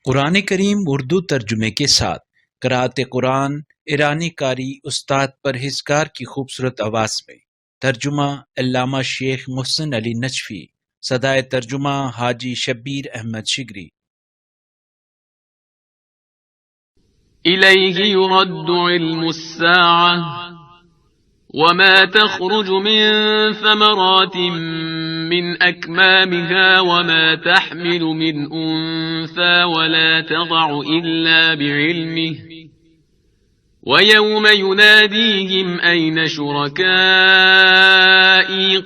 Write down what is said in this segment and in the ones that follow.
قرآن کریم اردو ترجمے کے ساتھ قرأت قرآن ایرانی قاری استاد پرہیزگار کی خوبصورت آواز میں ترجمہ علامہ شیخ محسن علی نجفی، صدائے ترجمہ حاجی شبیر احمد شگری۔ إليه يرد علم الساعة وما تخرج من ثمرات من أكمامها وما تحمل من أنثى ولا تضع إلا بعلمه ويوم يناديهم أين شركائي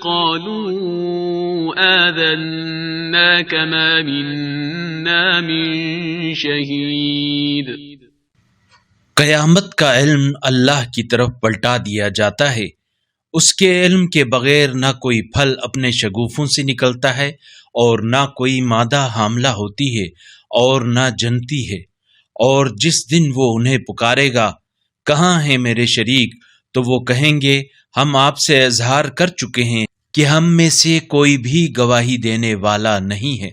قالوا آذناك ما منا من شهيد۔ قیامت کا علم اللہ کی طرف پلٹا دیا جاتا ہے، اس کے علم کے بغیر نہ کوئی پھل اپنے شگوفوں سے نکلتا ہے اور نہ کوئی مادہ حاملہ ہوتی ہے اور نہ جنتی ہے، اور جس دن وہ انہیں پکارے گا کہاں ہیں میرے شریک، تو وہ کہیں گے ہم آپ سے اظہار کر چکے ہیں کہ ہم میں سے کوئی بھی گواہی دینے والا نہیں ہے۔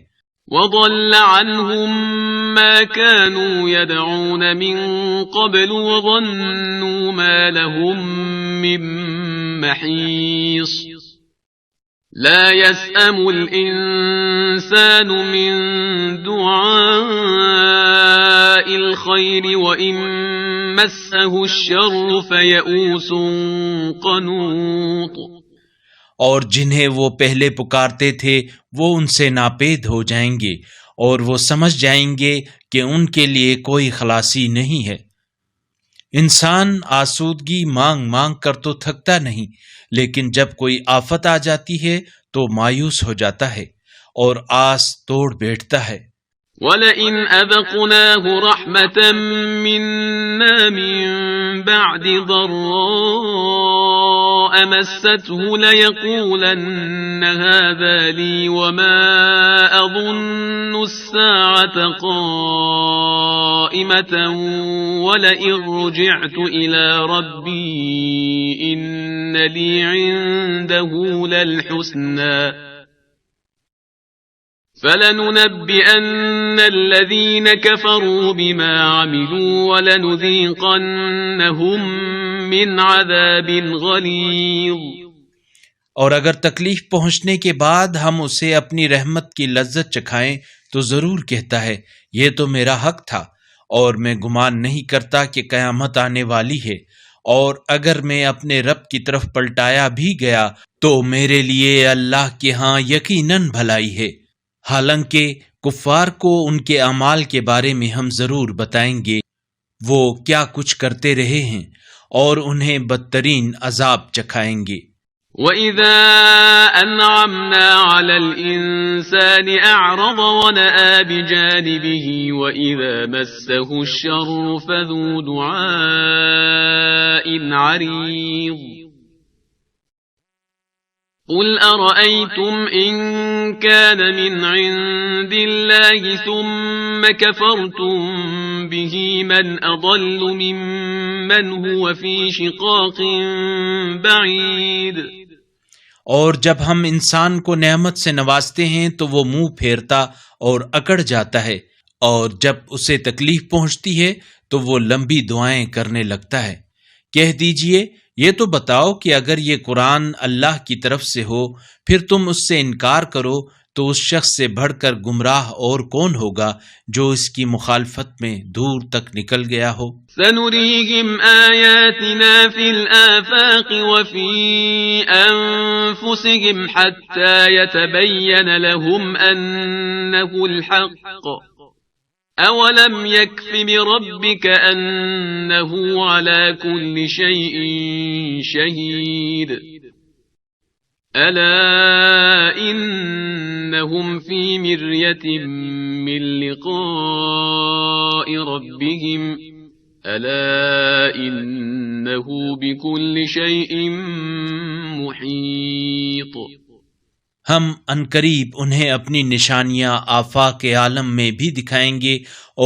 وضل عنهم ما كانوا يدعون من قبل وظنوا ما لهم من محيص لا يسأم الإنسان من دعاء الخير وإن مسه الشر فيئوس قنوط۔ اور جنہیں وہ پہلے پکارتے تھے وہ ان سے ناپید ہو جائیں گے اور وہ سمجھ جائیں گے کہ ان کے لیے کوئی خلاصی نہیں ہے۔ انسان آسودگی مانگ مانگ کر تو تھکتا نہیں، لیکن جب کوئی آفت آ جاتی ہے تو مایوس ہو جاتا ہے اور آس توڑ بیٹھتا ہے۔ وَلَئِنْ أَذَقْنَاهُ رَحْمَةً مِنَّا مِنْ بَعْدِ ضَرَّاءَ مَسَّتْهُ لَيَقُولَنَّ هَذَا لِي وَمَا أَظُنُّ السَّاعَةَ قَائِمَةً وَلَئِنْ رُجِعْتُ إِلَى رَبِّي إِنَّ لِي عِنْدَهُ لَلْحُسْنَى فَلَنُنَبِّئَنَّ الَّذِينَ كَفَرُوا بِمَا عَمِلُوا وَلَنُذِيقَنَّهُم مِّنْ عَذَابٍ غَلِيظٍ۔ اور اگر تکلیف پہنچنے کے بعد ہم اسے اپنی رحمت کی لذت چکھائیں تو ضرور کہتا ہے یہ تو میرا حق تھا، اور میں گمان نہیں کرتا کہ قیامت آنے والی ہے، اور اگر میں اپنے رب کی طرف پلٹایا بھی گیا تو میرے لیے اللہ کے ہاں یقیناً بھلائی ہے۔ حالانکہ کفار کو ان کے اعمال کے بارے میں ہم ضرور بتائیں گے وہ کیا کچھ کرتے رہے ہیں، اور انہیں بدترین عذاب چکھائیں گے۔ وَإِذَا أَنْعَمْنَا عَلَى الْإِنسَانِ أَعْرَضَ وَنَأَىٰ بِجَانِبِهِ وَإِذَا مَسَّهُ الشَّرُّ فَذُو دُعَاءٍ عَرِيضٍ۔ قُلْ أَرَأَيْتُمْ إِنْ كَانَ مِنْ عِنْدِ اللَّهِ ثُمَّ كَفَرْتُمْ بِهِ مَنْ أَضَلُّ مِمَّنْ هُوَ فِي شِقَاقٍ بَعِيدٍ۔ اور جب ہم انسان کو نعمت سے نوازتے ہیں تو وہ منہ پھیرتا اور اکڑ جاتا ہے، اور جب اسے تکلیف پہنچتی ہے تو وہ لمبی دعائیں کرنے لگتا ہے۔ کہہ دیجئے یہ تو بتاؤ کہ اگر یہ قرآن اللہ کی طرف سے ہو پھر تم اس سے انکار کرو تو اس شخص سے بڑھ کر گمراہ اور کون ہوگا جو اس کی مخالفت میں دور تک نکل گیا ہو۔ سَنُرِيهِمْ آيَاتِنَا فِي الْآفَاقِ وَفِي أَنفُسِهِمْ حَتَّى يَتَبَيَّنَ لَهُمْ أَنَّهُ الْحَقُّ أَوَلَمْ يَكْفِ بِرَبِّكَ أَنَّهُ عَلَى كُلِّ شَيْءٍ شَهِيدٌ أَلَا إِنَّهُمْ فِي مِرْيَةٍ مِّن لِقَاءِ رَبِّهِمْ أَلَا إِنَّهُ بِكُلِّ شَيْءٍ مُحِيطٌ۔ ہم عنقریب انہیں اپنی نشانیاں آفاق عالم میں بھی دکھائیں گے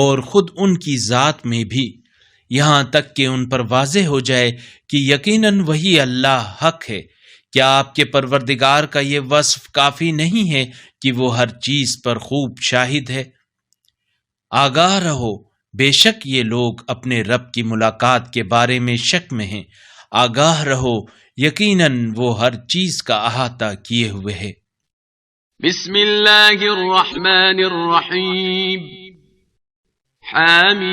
اور خود ان کی ذات میں بھی، یہاں تک کہ ان پر واضح ہو جائے کہ یقیناً وہی اللہ حق ہے۔ کیا آپ کے پروردگار کا یہ وصف کافی نہیں ہے کہ وہ ہر چیز پر خوب شاہد ہے؟ آگاہ رہو، بے شک یہ لوگ اپنے رب کی ملاقات کے بارے میں شک میں ہیں۔ آگاہ رہو، یقیناً وہ ہر چیز کا احاطہ کیے ہوئے ہے۔ بسم اللہ الرحمن الرحیم حامیم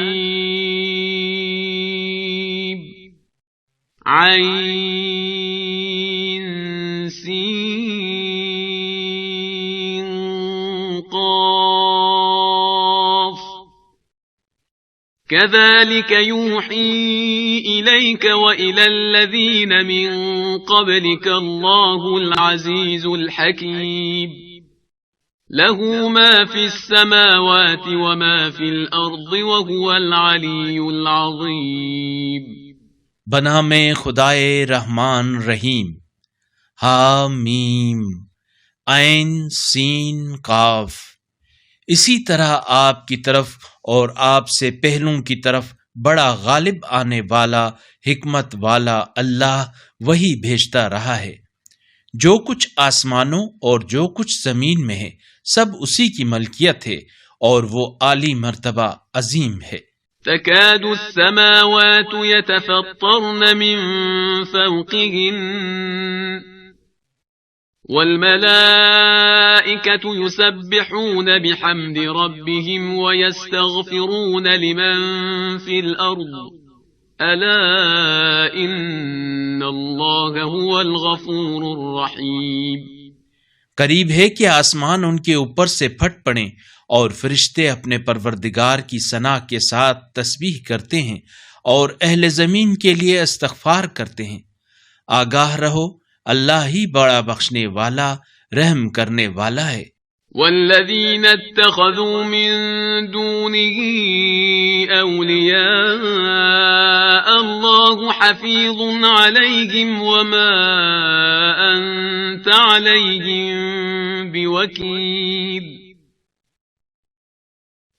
عین سین قاف كذلك يوحي إليك وإلى الذين من قبلك الله العزيز الحكيم له ما في السماوات وما في الأرض وهو العلي العظيم بنا میں خدائے رحمان رحیم، حامیم عین سین قاف۔ اسی طرح آپ کی طرف اور آپ سے پہلوں کی طرف بڑا غالب آنے والا، حکمت والا اللہ وہی بھیجتا رہا ہے۔ جو کچھ آسمانوں اور جو کچھ زمین میں ہے سب اسی کی ملکیت ہے، اور وہ عالی مرتبہ عظیم ہے۔ تكاد السماوات يتفطرن من فوقهن والملائكة يسبحون بحمد ربهم ويستغفرون لمن في الأرض ألا إن الله هو الغفور الرحيم قریب ہے کہ آسمان ان کے اوپر سے پھٹ پڑیں اور فرشتے اپنے پروردگار کی ثنا کے ساتھ تسبیح کرتے ہیں اور اہل زمین کے لیے استغفار کرتے ہیں۔ آگاہ رہو، اللہ ہی بڑا بخشنے والا، رحم کرنے والا ہے۔ والذين اتخذوا من دونه أولياء الله حفيظ عليهم وما أنت عليهم بوكيل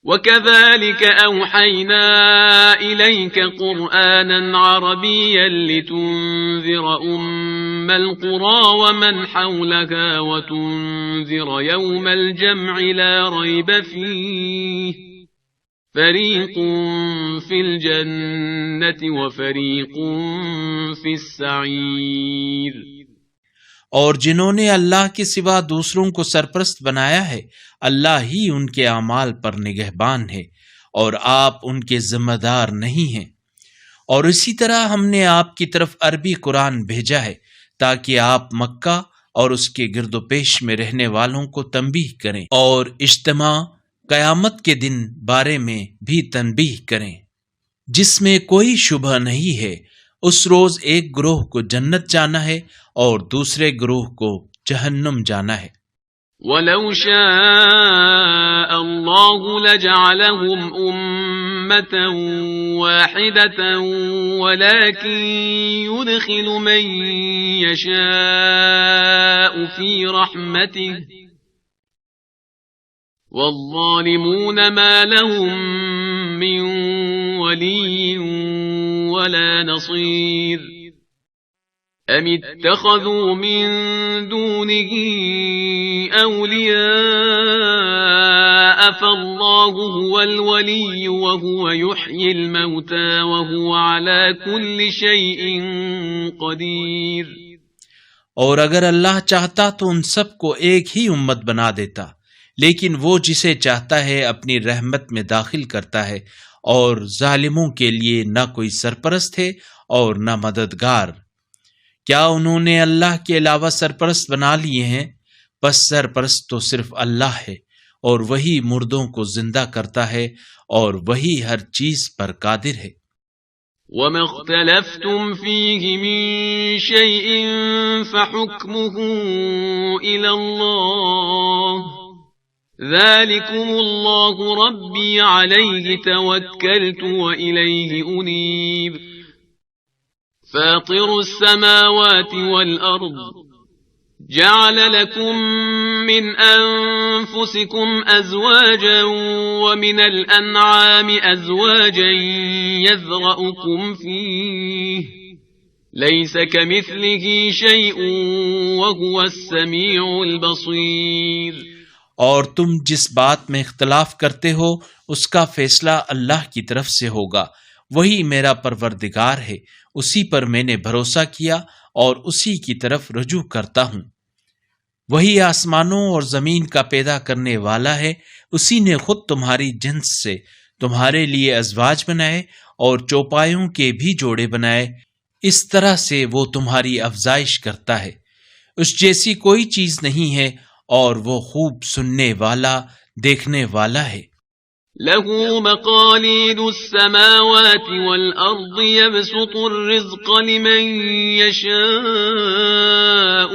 وكذلك أوحينا إليك قرآنا عربيا لتنذر أم القرى ومن حولها وتنذر يوم الجمع لا ريب فيه فريق في الجنة وفريق في السعير اور جنہوں نے اللہ کے سوا دوسروں کو سرپرست بنایا ہے، اللہ ہی ان کے اعمال پر نگہبان ہے اور آپ ان کے ذمہ دار نہیں ہیں۔ اور اسی طرح ہم نے آپ کی طرف عربی قرآن بھیجا ہے تاکہ آپ مکہ اور اس کے گرد و پیش میں رہنے والوں کو تنبیہ کریں اور اجتماع قیامت کے دن بارے میں بھی تنبیہ کریں، جس میں کوئی شبہ نہیں ہے۔ اس روز ایک گروہ کو جنت جانا ہے اور دوسرے گروہ کو جہنم جانا ہے۔ وَلَوْ شَاءَ اللَّهُ لَجَعَلَهُمْ أُمَّةً وَاحِدَةً وَلَكِنْ يُدْخِلُ مَنْ يَشَاءُ فِي رَحْمَتِهِ وَالظَّالِمُونَ مَا لَهُمْ مِنْ وَلِيٍّ وَلَا نَصِيرٍ أَمِ اتَّخَذُوا مِن دُونِهِ أَوْلِيَاءَ فَاللَّهُ هُوَ الْوَلِيُّ وَهُوَ يُحْيِي الْمَوْتَى وَهُوَ عَلَى كُلِّ شَيْءٍ قَدِيرٌ اور اگر اللہ چاہتا تو ان سب کو ایک ہی امت بنا دیتا، لیکن وہ جسے چاہتا ہے اپنی رحمت میں داخل کرتا ہے، اور ظالموں کے لیے نہ کوئی سرپرست ہے اور نہ مددگار۔ کیا انہوں نے اللہ کے علاوہ سرپرست بنا لیے ہیں؟ پس سرپرست تو صرف اللہ ہے، اور وہی مردوں کو زندہ کرتا ہے اور وہی ہر چیز پر قادر ہے۔ وَمَا اخْتَلَفْتُمْ فِيهِ مِن شَيْءٍ فَحُكْمُهُ إِلَى اللَّهِ ذَلِكُمُ اللَّهُ رَبِّي عَلَيْهِ تَوَكَّلْتُ وَإِلَيْهِ أُنِيبُ فَاطِرُ السَّمَاوَاتِ وَالْأَرْضِ جَعَلَ لَكُم مِّنْ أَنفُسِكُمْ أَزْوَاجًا وَمِنَ الْأَنْعَامِ أَزْوَاجًا يَذْرَؤُكُمْ فِيهِ لَيْسَ كَمِثْلِهِ شَيْءٌ وَهُوَ السَّمِيعُ الْبَصِيرُ اور تم جس بات میں اختلاف کرتے ہو اس کا فیصلہ اللہ کی طرف سے ہوگا، وہی میرا پروردگار ہے، اسی پر میں نے بھروسہ کیا اور اسی کی طرف رجوع کرتا ہوں۔ وہی آسمانوں اور زمین کا پیدا کرنے والا ہے، اسی نے خود تمہاری جنس سے تمہارے لیے ازواج بنائے اور چوپایوں کے بھی جوڑے بنائے، اس طرح سے وہ تمہاری افزائش کرتا ہے۔ اس جیسی کوئی چیز نہیں ہے اور وہ خوب سننے والا، دیکھنے والا ہے۔ له مقاليد السماوات والأرض يبسط الرزق لمن يشاء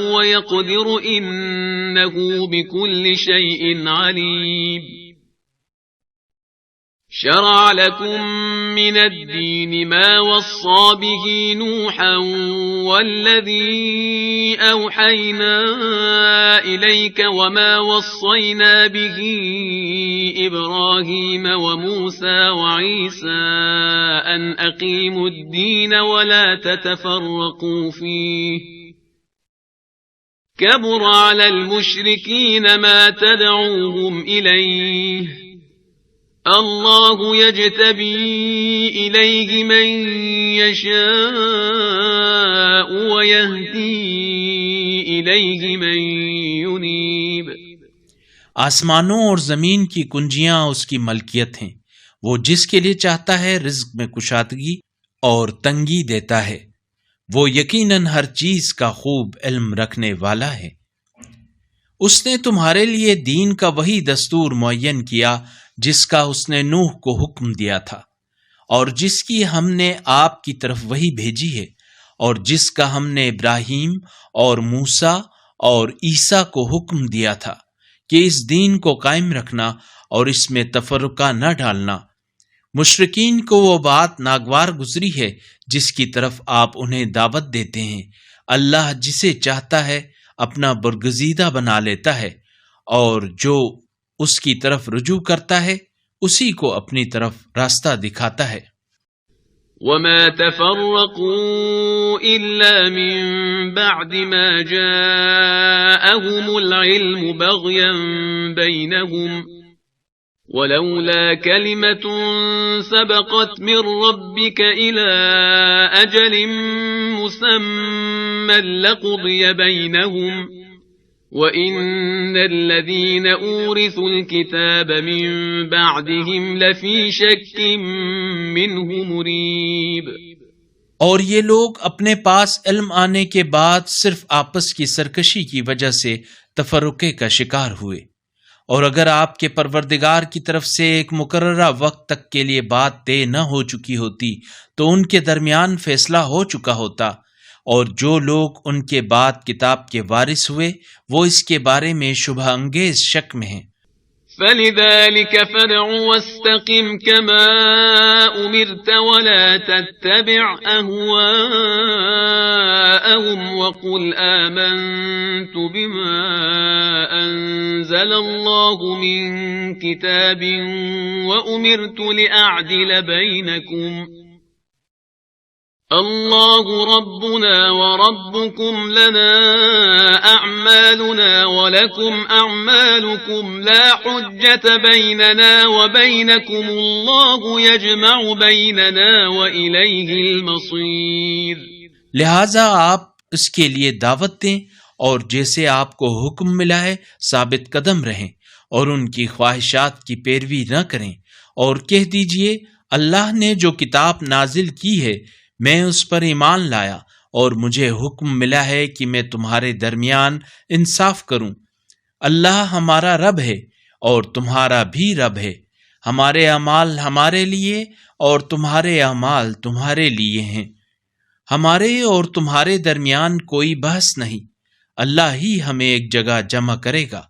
ويقدر إنه بكل شيء عليم شرع لكم من الدين ما وصى به نوحا والذي أوحينا إليك وما وصينا به إبراهيم وموسى وعيسى أن أقيموا الدين ولا تتفرقوا فيه كبر على المشركين ما تدعوهم إليه الله يجتبي إليه من يشاء ويهدي إليه من ينيب۔ آسمانوں اور زمین کی کنجیاں اس کی ملکیت ہیں، وہ جس کے لیے چاہتا ہے رزق میں کشادگی اور تنگی دیتا ہے، وہ یقیناً ہر چیز کا خوب علم رکھنے والا ہے۔ اس نے تمہارے لیے دین کا وہی دستور معین کیا جس کا اس نے نوح کو حکم دیا تھا، اور جس کی ہم نے آپ کی طرف وہی بھیجی ہے، اور جس کا ہم نے ابراہیم اور موسیٰ اور عیسیٰ کو حکم دیا تھا کہ اس دین کو قائم رکھنا اور اس میں تفرقہ نہ ڈالنا۔ مشرکین کو وہ بات ناگوار گزری ہے جس کی طرف آپ انہیں دعوت دیتے ہیں۔ اللہ جسے چاہتا ہے اپنا برگزیدہ بنا لیتا ہے، اور جو اس کی طرف رجوع کرتا ہے اسی کو اپنی طرف راستہ دکھاتا ہے۔ وما تفرقوا إلا من بعد ما جاءهم العلم بغيا بينهم ولولا كلمة سبقت من ربك إلى أجل مسمى لقضي بينهم وَإِنَّ الَّذِينَ أُورِثُوا الْكِتَابَ مِن بَعْدِهِمْ لَفِي شَكٍّ مِّنْهُ مُرِيبٍ۔ اور یہ لوگ اپنے پاس علم آنے کے بعد صرف آپس کی سرکشی کی وجہ سے تفرقے کا شکار ہوئے، اور اگر آپ کے پروردگار کی طرف سے ایک مقررہ وقت تک کے لیے بات طے نہ ہو چکی ہوتی تو ان کے درمیان فیصلہ ہو چکا ہوتا، اور جو لوگ ان کے بعد کتاب کے وارث ہوئے وہ اس کے بارے میں شبہ انگیز شک میں ہیں۔ فَلِذَلِكَ فَادْعُ وَاسْتَقِمْ كَمَا أُمِرْتَ وَلَا تَتَّبِعْ أَهْوَاءَهُمْ وَقُلْ آمَنْتُ بِمَا أَنزَلَ اللَّهُ مِنْ كِتَابٍ وَأُمِرْتُ لِأَعْدِلَ بَيْنَكُمْ اللہ ربنا وربكم لنا اعمالنا ولكم اعمالكم لا حجة بيننا وبينكم الله يجمع بيننا وإليه المصير۔ لہذا آپ اس کے لیے دعوت دیں اور جیسے آپ کو حکم ملا ہے ثابت قدم رہیں اور ان کی خواہشات کی پیروی نہ کریں، اور کہہ دیجئے اللہ نے جو کتاب نازل کی ہے میں اس پر ایمان لایا اور مجھے حکم ملا ہے کہ میں تمہارے درمیان انصاف کروں۔ اللہ ہمارا رب ہے اور تمہارا بھی رب ہے، ہمارے اعمال ہمارے لیے اور تمہارے اعمال تمہارے لیے ہیں، ہمارے اور تمہارے درمیان کوئی بحث نہیں، اللہ ہی ہمیں ایک جگہ جمع کرے گا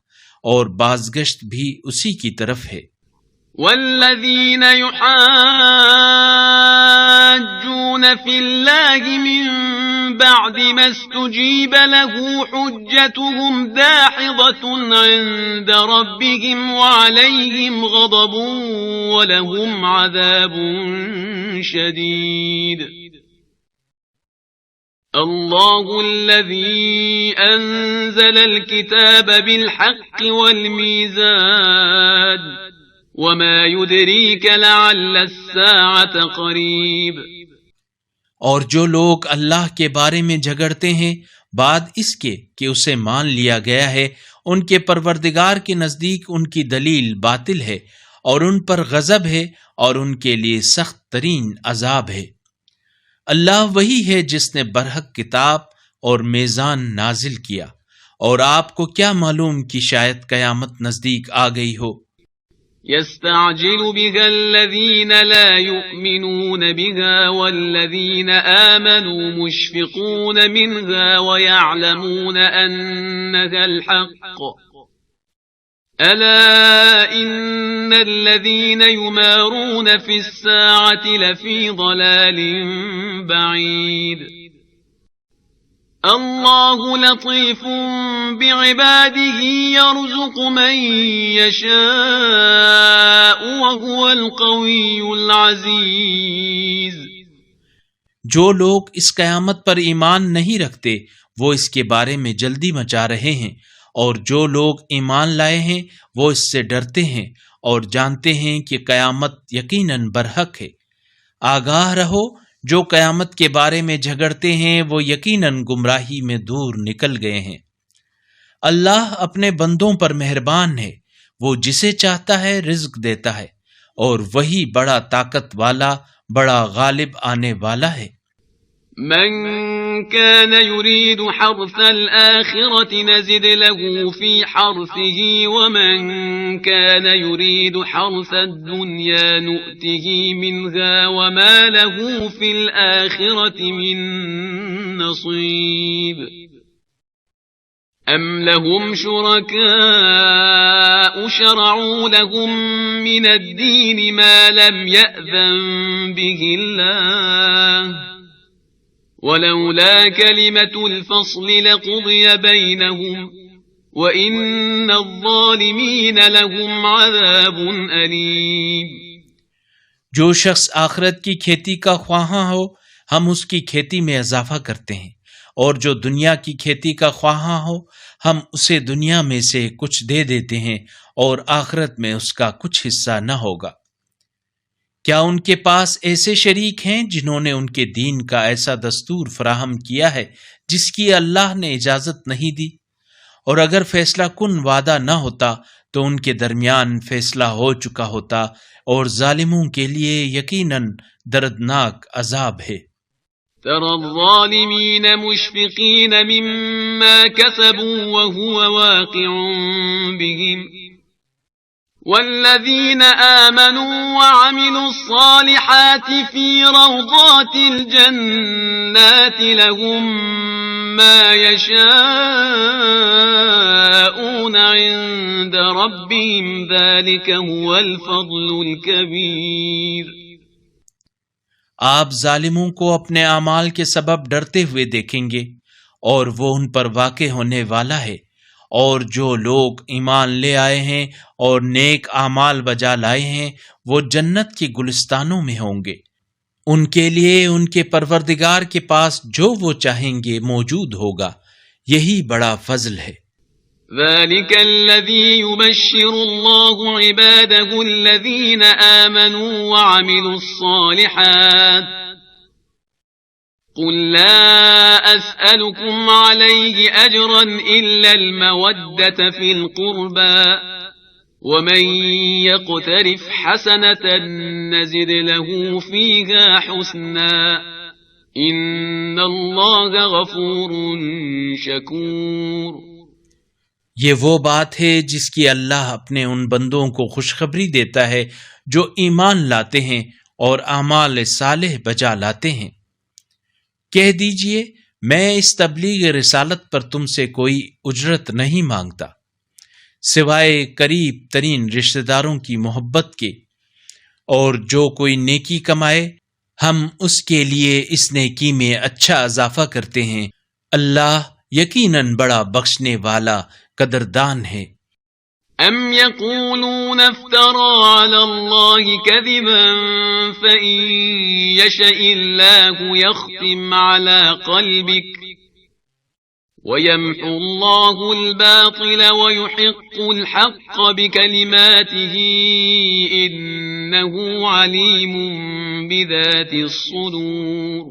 اور بازگشت بھی اسی کی طرف ہے۔ والذین یحاجون فی اللہ من بعد ما استجیب له حجتهم داحضة عند ربهم وعلیہم غضب ولهم عذاب شدید۔ الله الذي أنزل الكتاب بالحق والميزان وما يدريك لعل الساعة قريب۔ اور جو لوگ اللہ کے بارے میں جھگڑتے ہیں بعد اس کے کہ اسے مان لیا گیا ہے، ان کے پروردگار کے نزدیک ان کی دلیل باطل ہے اور ان پر غضب ہے اور ان کے لیے سخت ترین عذاب ہے۔ اللہ وہی ہے جس نے برحق کتاب اور میزان نازل کیا، اور آپ کو کیا معلوم کہ شاید قیامت نزدیک آ گئی ہو۔ يستعجل بها الذين لا يؤمنون بها والذين آمنوا مشفقون منها ويعلمون أنها الحق ألا إن الذين يمارون في الساعة لفي ضلال بعيد الله لطيف بعباده يرزق من يشاء وهو القوي العزيز۔ جو لوگ اس قیامت پر ایمان نہیں رکھتے وہ اس کے بارے میں جلدی مچا رہے ہیں، اور جو لوگ ایمان لائے ہیں وہ اس سے ڈرتے ہیں اور جانتے ہیں کہ قیامت یقیناً برحق ہے۔ آگاہ رہو، جو قیامت کے بارے میں جھگڑتے ہیں وہ یقیناً گمراہی میں دور نکل گئے ہیں۔ اللہ اپنے بندوں پر مہربان ہے، وہ جسے چاہتا ہے رزق دیتا ہے، اور وہی بڑا طاقت والا، بڑا غالب آنے والا ہے۔ من كان يريد حرث الآخرة نزد له في حرثه ومن كان يريد حرث الدنيا نؤته منها وما له في الآخرة من نصيب أم لهم شركاء شرعوا لهم من الدين ما لم يأذن به الله ولولا كلمة الفصل لقضي بينهم وإن الظالمين لهم عذاب أليم۔ جو شخص آخرت کی کھیتی کا خواہاں ہو ہم اس کی کھیتی میں اضافہ کرتے ہیں، اور جو دنیا کی کھیتی کا خواہاں ہو ہم اسے دنیا میں سے کچھ دے دیتے ہیں، اور آخرت میں اس کا کچھ حصہ نہ ہوگا۔ کیا ان کے پاس ایسے شریک ہیں جنہوں نے ان کے دین کا ایسا دستور فراہم کیا ہے جس کی اللہ نے اجازت نہیں دی؟ اور اگر فیصلہ کن وعدہ نہ ہوتا تو ان کے درمیان فیصلہ ہو چکا ہوتا، اور ظالموں کے لیے یقیناً دردناک عذاب ہے۔ ترى الظالمين مشفقين مما كسبوا وهو واقع بهم والذين آمنوا وعملوا الصالحات في روضات الجنات لهم ما يشاءون عند ربهم ذلك هو الفضل الكبير۔ آپ ظالموں کو اپنے اعمال کے سبب ڈرتے ہوئے دیکھیں گے، اور وہ ان پر واقع ہونے والا ہے۔ اور جو لوگ ایمان لے آئے ہیں اور نیک اعمال بجا لائے ہیں وہ جنت کے گلستانوں میں ہوں گے، ان کے لیے ان کے پروردگار کے پاس جو وہ چاہیں گے موجود ہوگا، یہی بڑا فضل ہے۔ ذلك الذي يبشر الله عباده الذين آمنوا وعملوا الصالحات قل لا أسألكم عليه أجرا إلا المودة في القربى ومن يقترف حسنة نزد له فيها حسنا إن الله غفور شكور۔ یہ وہ بات ہے جس کی اللہ اپنے ان بندوں کو خوشخبری دیتا ہے جو ایمان لاتے ہیں اور اعمال صالح بجا لاتے ہیں۔ کہہ دیجئے میں اس تبلیغ رسالت پر تم سے کوئی اجرت نہیں مانگتا سوائے قریب ترین رشتہ داروں کی محبت کے، اور جو کوئی نیکی کمائے ہم اس کے لیے اس نیکی میں اچھا اضافہ کرتے ہیں۔ اللہ یقیناً بڑا بخشنے والا قدردان ہے۔ أم يقولون افترى على الله كذبا فإن يشأ الله يختم على قلبك ويمحو الله الباطل ويحق الحق بكلماته إنه عليم بذات الصدور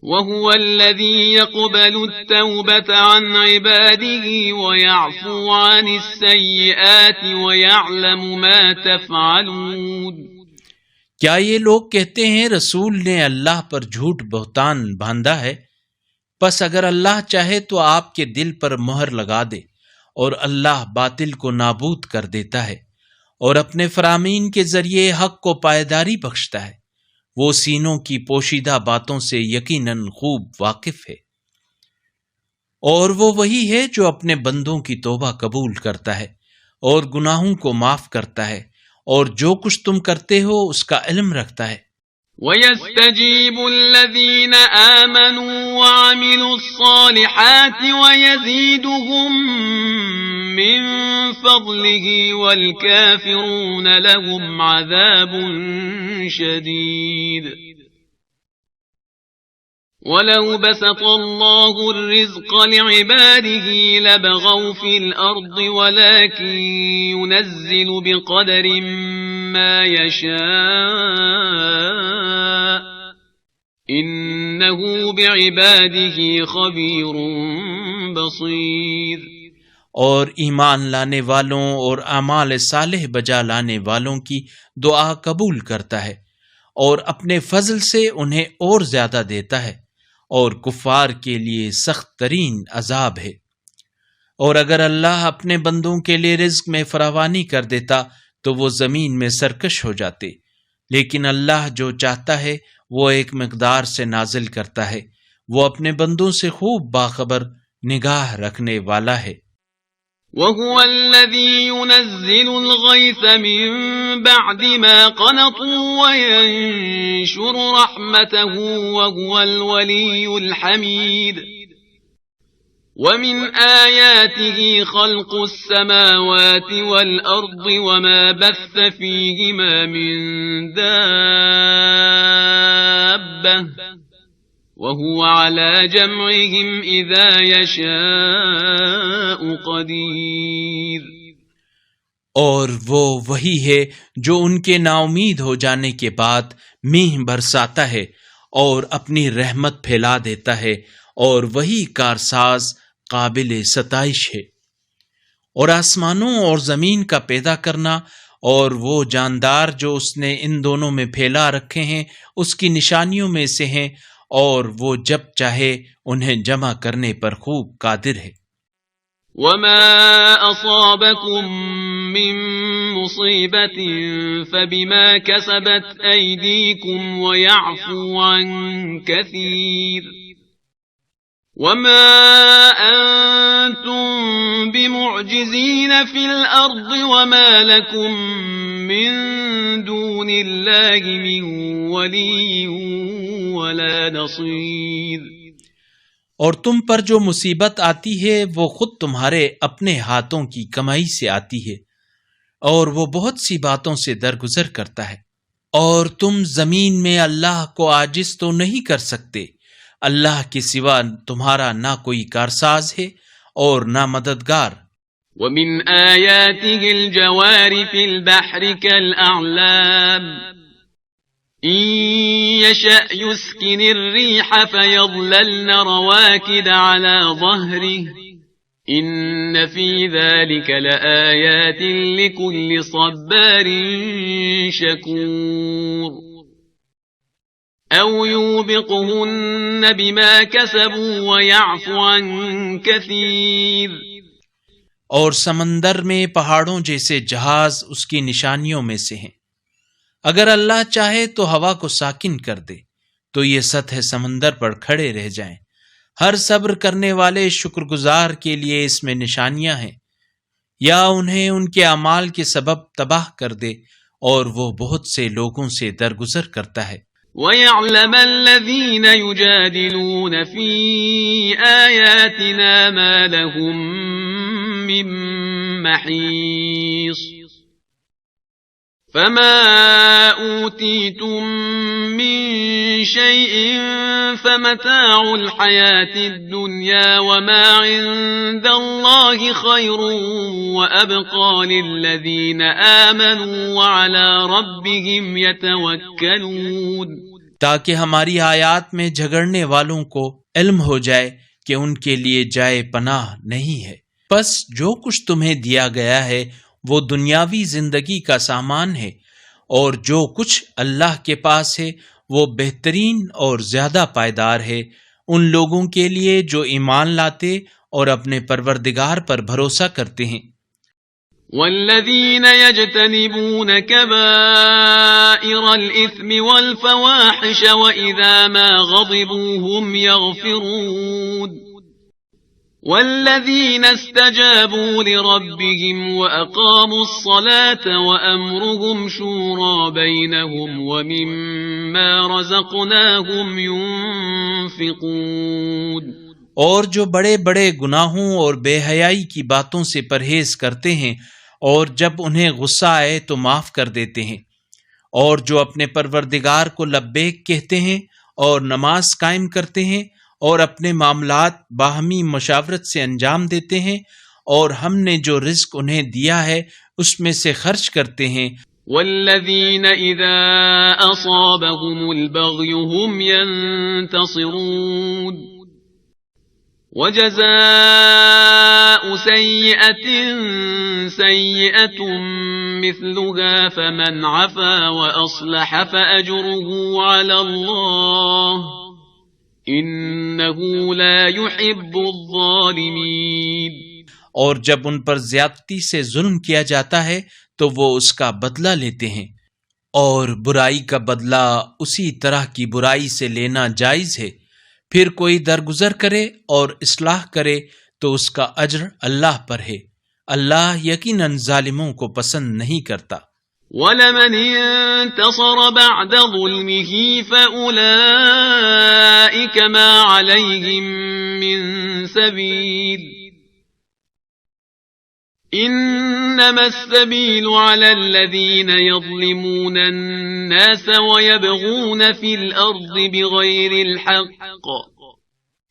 وهو الذي يقبل التوبة عن عباده ويعفو عن السيئات ويعلم ما تفعلون. کیا یہ لوگ کہتے ہیں رسول نے اللہ پر جھوٹ بہتان باندھا ہے؟ پس اگر اللہ چاہے تو آپ کے دل پر مہر لگا دے، اور اللہ باطل کو نابود کر دیتا ہے اور اپنے فرامین کے ذریعے حق کو پائیداری بخشتا ہے۔ وہ سینوں کی پوشیدہ باتوں سے یقیناً خوب واقف ہے، اور وہ وہی ہے جو اپنے بندوں کی توبہ قبول کرتا ہے اور گناہوں کو معاف کرتا ہے، اور جو کچھ تم کرتے ہو اس کا علم رکھتا ہے۔ وَيَسْتَجِيبُ الَّذِينَ آمَنُوا وَعَمِلُوا الصَّالِحَاتِ وَيَزِيدُهُم مِّن فَضْلِهِ وَالْكَافِرُونَ لَهُمْ عَذَابٌ شَدِيدٌ وَلَوْ بَسَطَ اللَّهُ الرِّزْقَ لِعِبَادِهِ لَبَغَوْا فِي الْأَرْضِ وَلَكِن يُنَزِّلُ بِقَدَرٍ مَّا يَشَاءُ إِنَّهُ بِعِبَادِهِ خَبِيرٌ بَصِيرٌ۔ اور ایمان لانے والوں اور اعمال صالح بجا لانے والوں کی دعا قبول کرتا ہے، اور اپنے فضل سے انہیں اور زیادہ دیتا ہے، اور کفار کے لیے سخت ترین عذاب ہے۔ اور اگر اللہ اپنے بندوں کے لیے رزق میں فراوانی کر دیتا تو وہ زمین میں سرکش ہو جاتے، لیکن اللہ جو چاہتا ہے وہ ایک مقدار سے نازل کرتا ہے، وہ اپنے بندوں سے خوب باخبر نگاہ رکھنے والا ہے۔ وَهُوَ الَّذِي يُنَزِّلُ الْغَيْثَ مِن بَعْدِ مَا قَنَطُوا وَيَنشُرُ رَحْمَتَهُ وَهُوَ الْوَلِيُّ الْحَمِيدُ وَمِنْ آيَاتِهِ خَلْقُ السَّمَاوَاتِ وَالْأَرْضِ وَمَا بَثَّ فِيهِمَا مِن دَابَّةٍ وَهُوَ عَلَى جَمْعِهِمْ إِذَا يَشَاءُ قَدِيرٌ۔ اور وہ وہی ہے جو ان کے نا امید ہو جانے کے بعد میہ برساتا ہے اور اپنی رحمت پھیلا دیتا ہے، اور وہی کارساز قابل ستائش ہے۔ اور آسمانوں اور زمین کا پیدا کرنا اور وہ جاندار جو اس نے ان دونوں میں پھیلا رکھے ہیں اس کی نشانیوں میں سے ہیں، اور وہ جب چاہے انہیں جمع کرنے پر خوب قادر ہے۔ وَمَا أَصَابَكُم مِّن مُّصِيبَةٍ فَبِمَا كَسَبَتْ أَيْدِيكُمْ وَيَعْفُو عَن كَثِيرٍ وَمَا أَنتُم بِمُعْجِزِينَ فِي الْأَرْضِ وَمَا لَكُم مِّن دُونِ اللَّهِ مِن وَلِيٍّ وَلَا نَصِيرٍ۔ اور تم پر جو مصیبت آتی ہے وہ خود تمہارے اپنے ہاتھوں کی کمائی سے آتی ہے، اور وہ بہت سی باتوں سے درگزر کرتا ہے، اور تم زمین میں اللہ کو عاجز تو نہیں کر سکتے۔ اللہ کے سوا تمہارا نہ کوئی کارساز ہے اور نہ مددگار۔ وَمِنْ آيَاتِهِ الْجَوَارِ فِي الْبَحْرِ كَالْأَعْلَامِ إِن يَشَأْ يُسْكِنِ الرِّيحَ فَيَظْلَلْنَ رَوَاكِدَ عَلَى ظَهْرِهِ إِنَّ فِي ذَلِكَ لَآيَاتٍ لِكُلِّ صَبَّارٍ شَكُورٍ أَوْ يُوبِقْهُنَّ بِمَا كَسَبُوا وَيَعْفُ عَن كَثِيرٍ۔ اور سمندر میں پہاڑوں جیسے جہاز اس کی نشانیوں میں سے ہیں۔ اگر اللہ چاہے تو ہوا کو ساکن کر دے تو یہ سطح سمندر پر کھڑے رہ جائیں۔ ہر صبر کرنے والے شکر گزار کے لیے اس میں نشانیاں ہیں، یا انہیں ان کے اعمال کے سبب تباہ کر دے، اور وہ بہت سے لوگوں سے درگزر کرتا ہے۔ وَيَعْلَمَ الَّذِينَ يُجَادِلُونَ فِي آيَاتِنَا مَا لَهُم من محيص فما أوتيتم من شيء فمتاع الحياة الدنيا وما عند الله خير وأبقى للذين آمنوا وعلى ربهم يتوكلون، تاکہ ہماری آیات میں جھگڑنے والوں کو علم ہو جائے کہ ان کے لیے جائے پناہ نہیں ہے۔ پس جو کچھ تمہیں دیا گیا ہے وہ دنیاوی زندگی کا سامان ہے، اور جو کچھ اللہ کے پاس ہے وہ بہترین اور زیادہ پائیدار ہے ان لوگوں کے لیے جو ایمان لاتے اور اپنے پروردگار پر بھروسہ کرتے ہیں۔ والذين يجتنبون كبائر الإثم والفواحش وإذا ما غضبوا هم يغفرون، والذين استجابوا لربهم وأقاموا الصلاة وأمرهم شورى بينهم ومما رزقناهم ينفقون، اور جو بڑے بڑے گناہوں اور بے حیائی کی باتوں سے پرہیز کرتے ہیں اور جب انہیں غصہ آئے تو معاف کر دیتے ہیں، اور جو اپنے پروردگار کو لبیک کہتے ہیں اور نماز قائم کرتے ہیں اور اپنے معاملات باہمی مشاورت سے انجام دیتے ہیں، اور ہم نے جو رزق انہیں دیا ہے اس میں سے خرچ کرتے ہیں۔ والذین اذا اصابهم البغی هم ينتصرون، وجزاء سيئة سيئة مثلها فمن عفا وأصلح فأجره على الله إنه لا يحب الظالمين، اور جب ان پر زیادتی سے ظلم کیا جاتا ہے تو وہ اس کا بدلہ لیتے ہیں، اور برائی کا بدلہ اسی طرح کی برائی سے لینا جائز ہے۔ پھر کوئی درگزر کرے اور اصلاح کرے تو اس کا اجر اللہ پر ہے، اللہ یقیناً ظالموں کو پسند نہیں کرتا۔ وَلَمَنِ انتصر بعد ظلمه فأولئك ما عليهم من سبيل إنما السبيل على الذين يظلمون الناس ويبغون في الأرض بغير الحق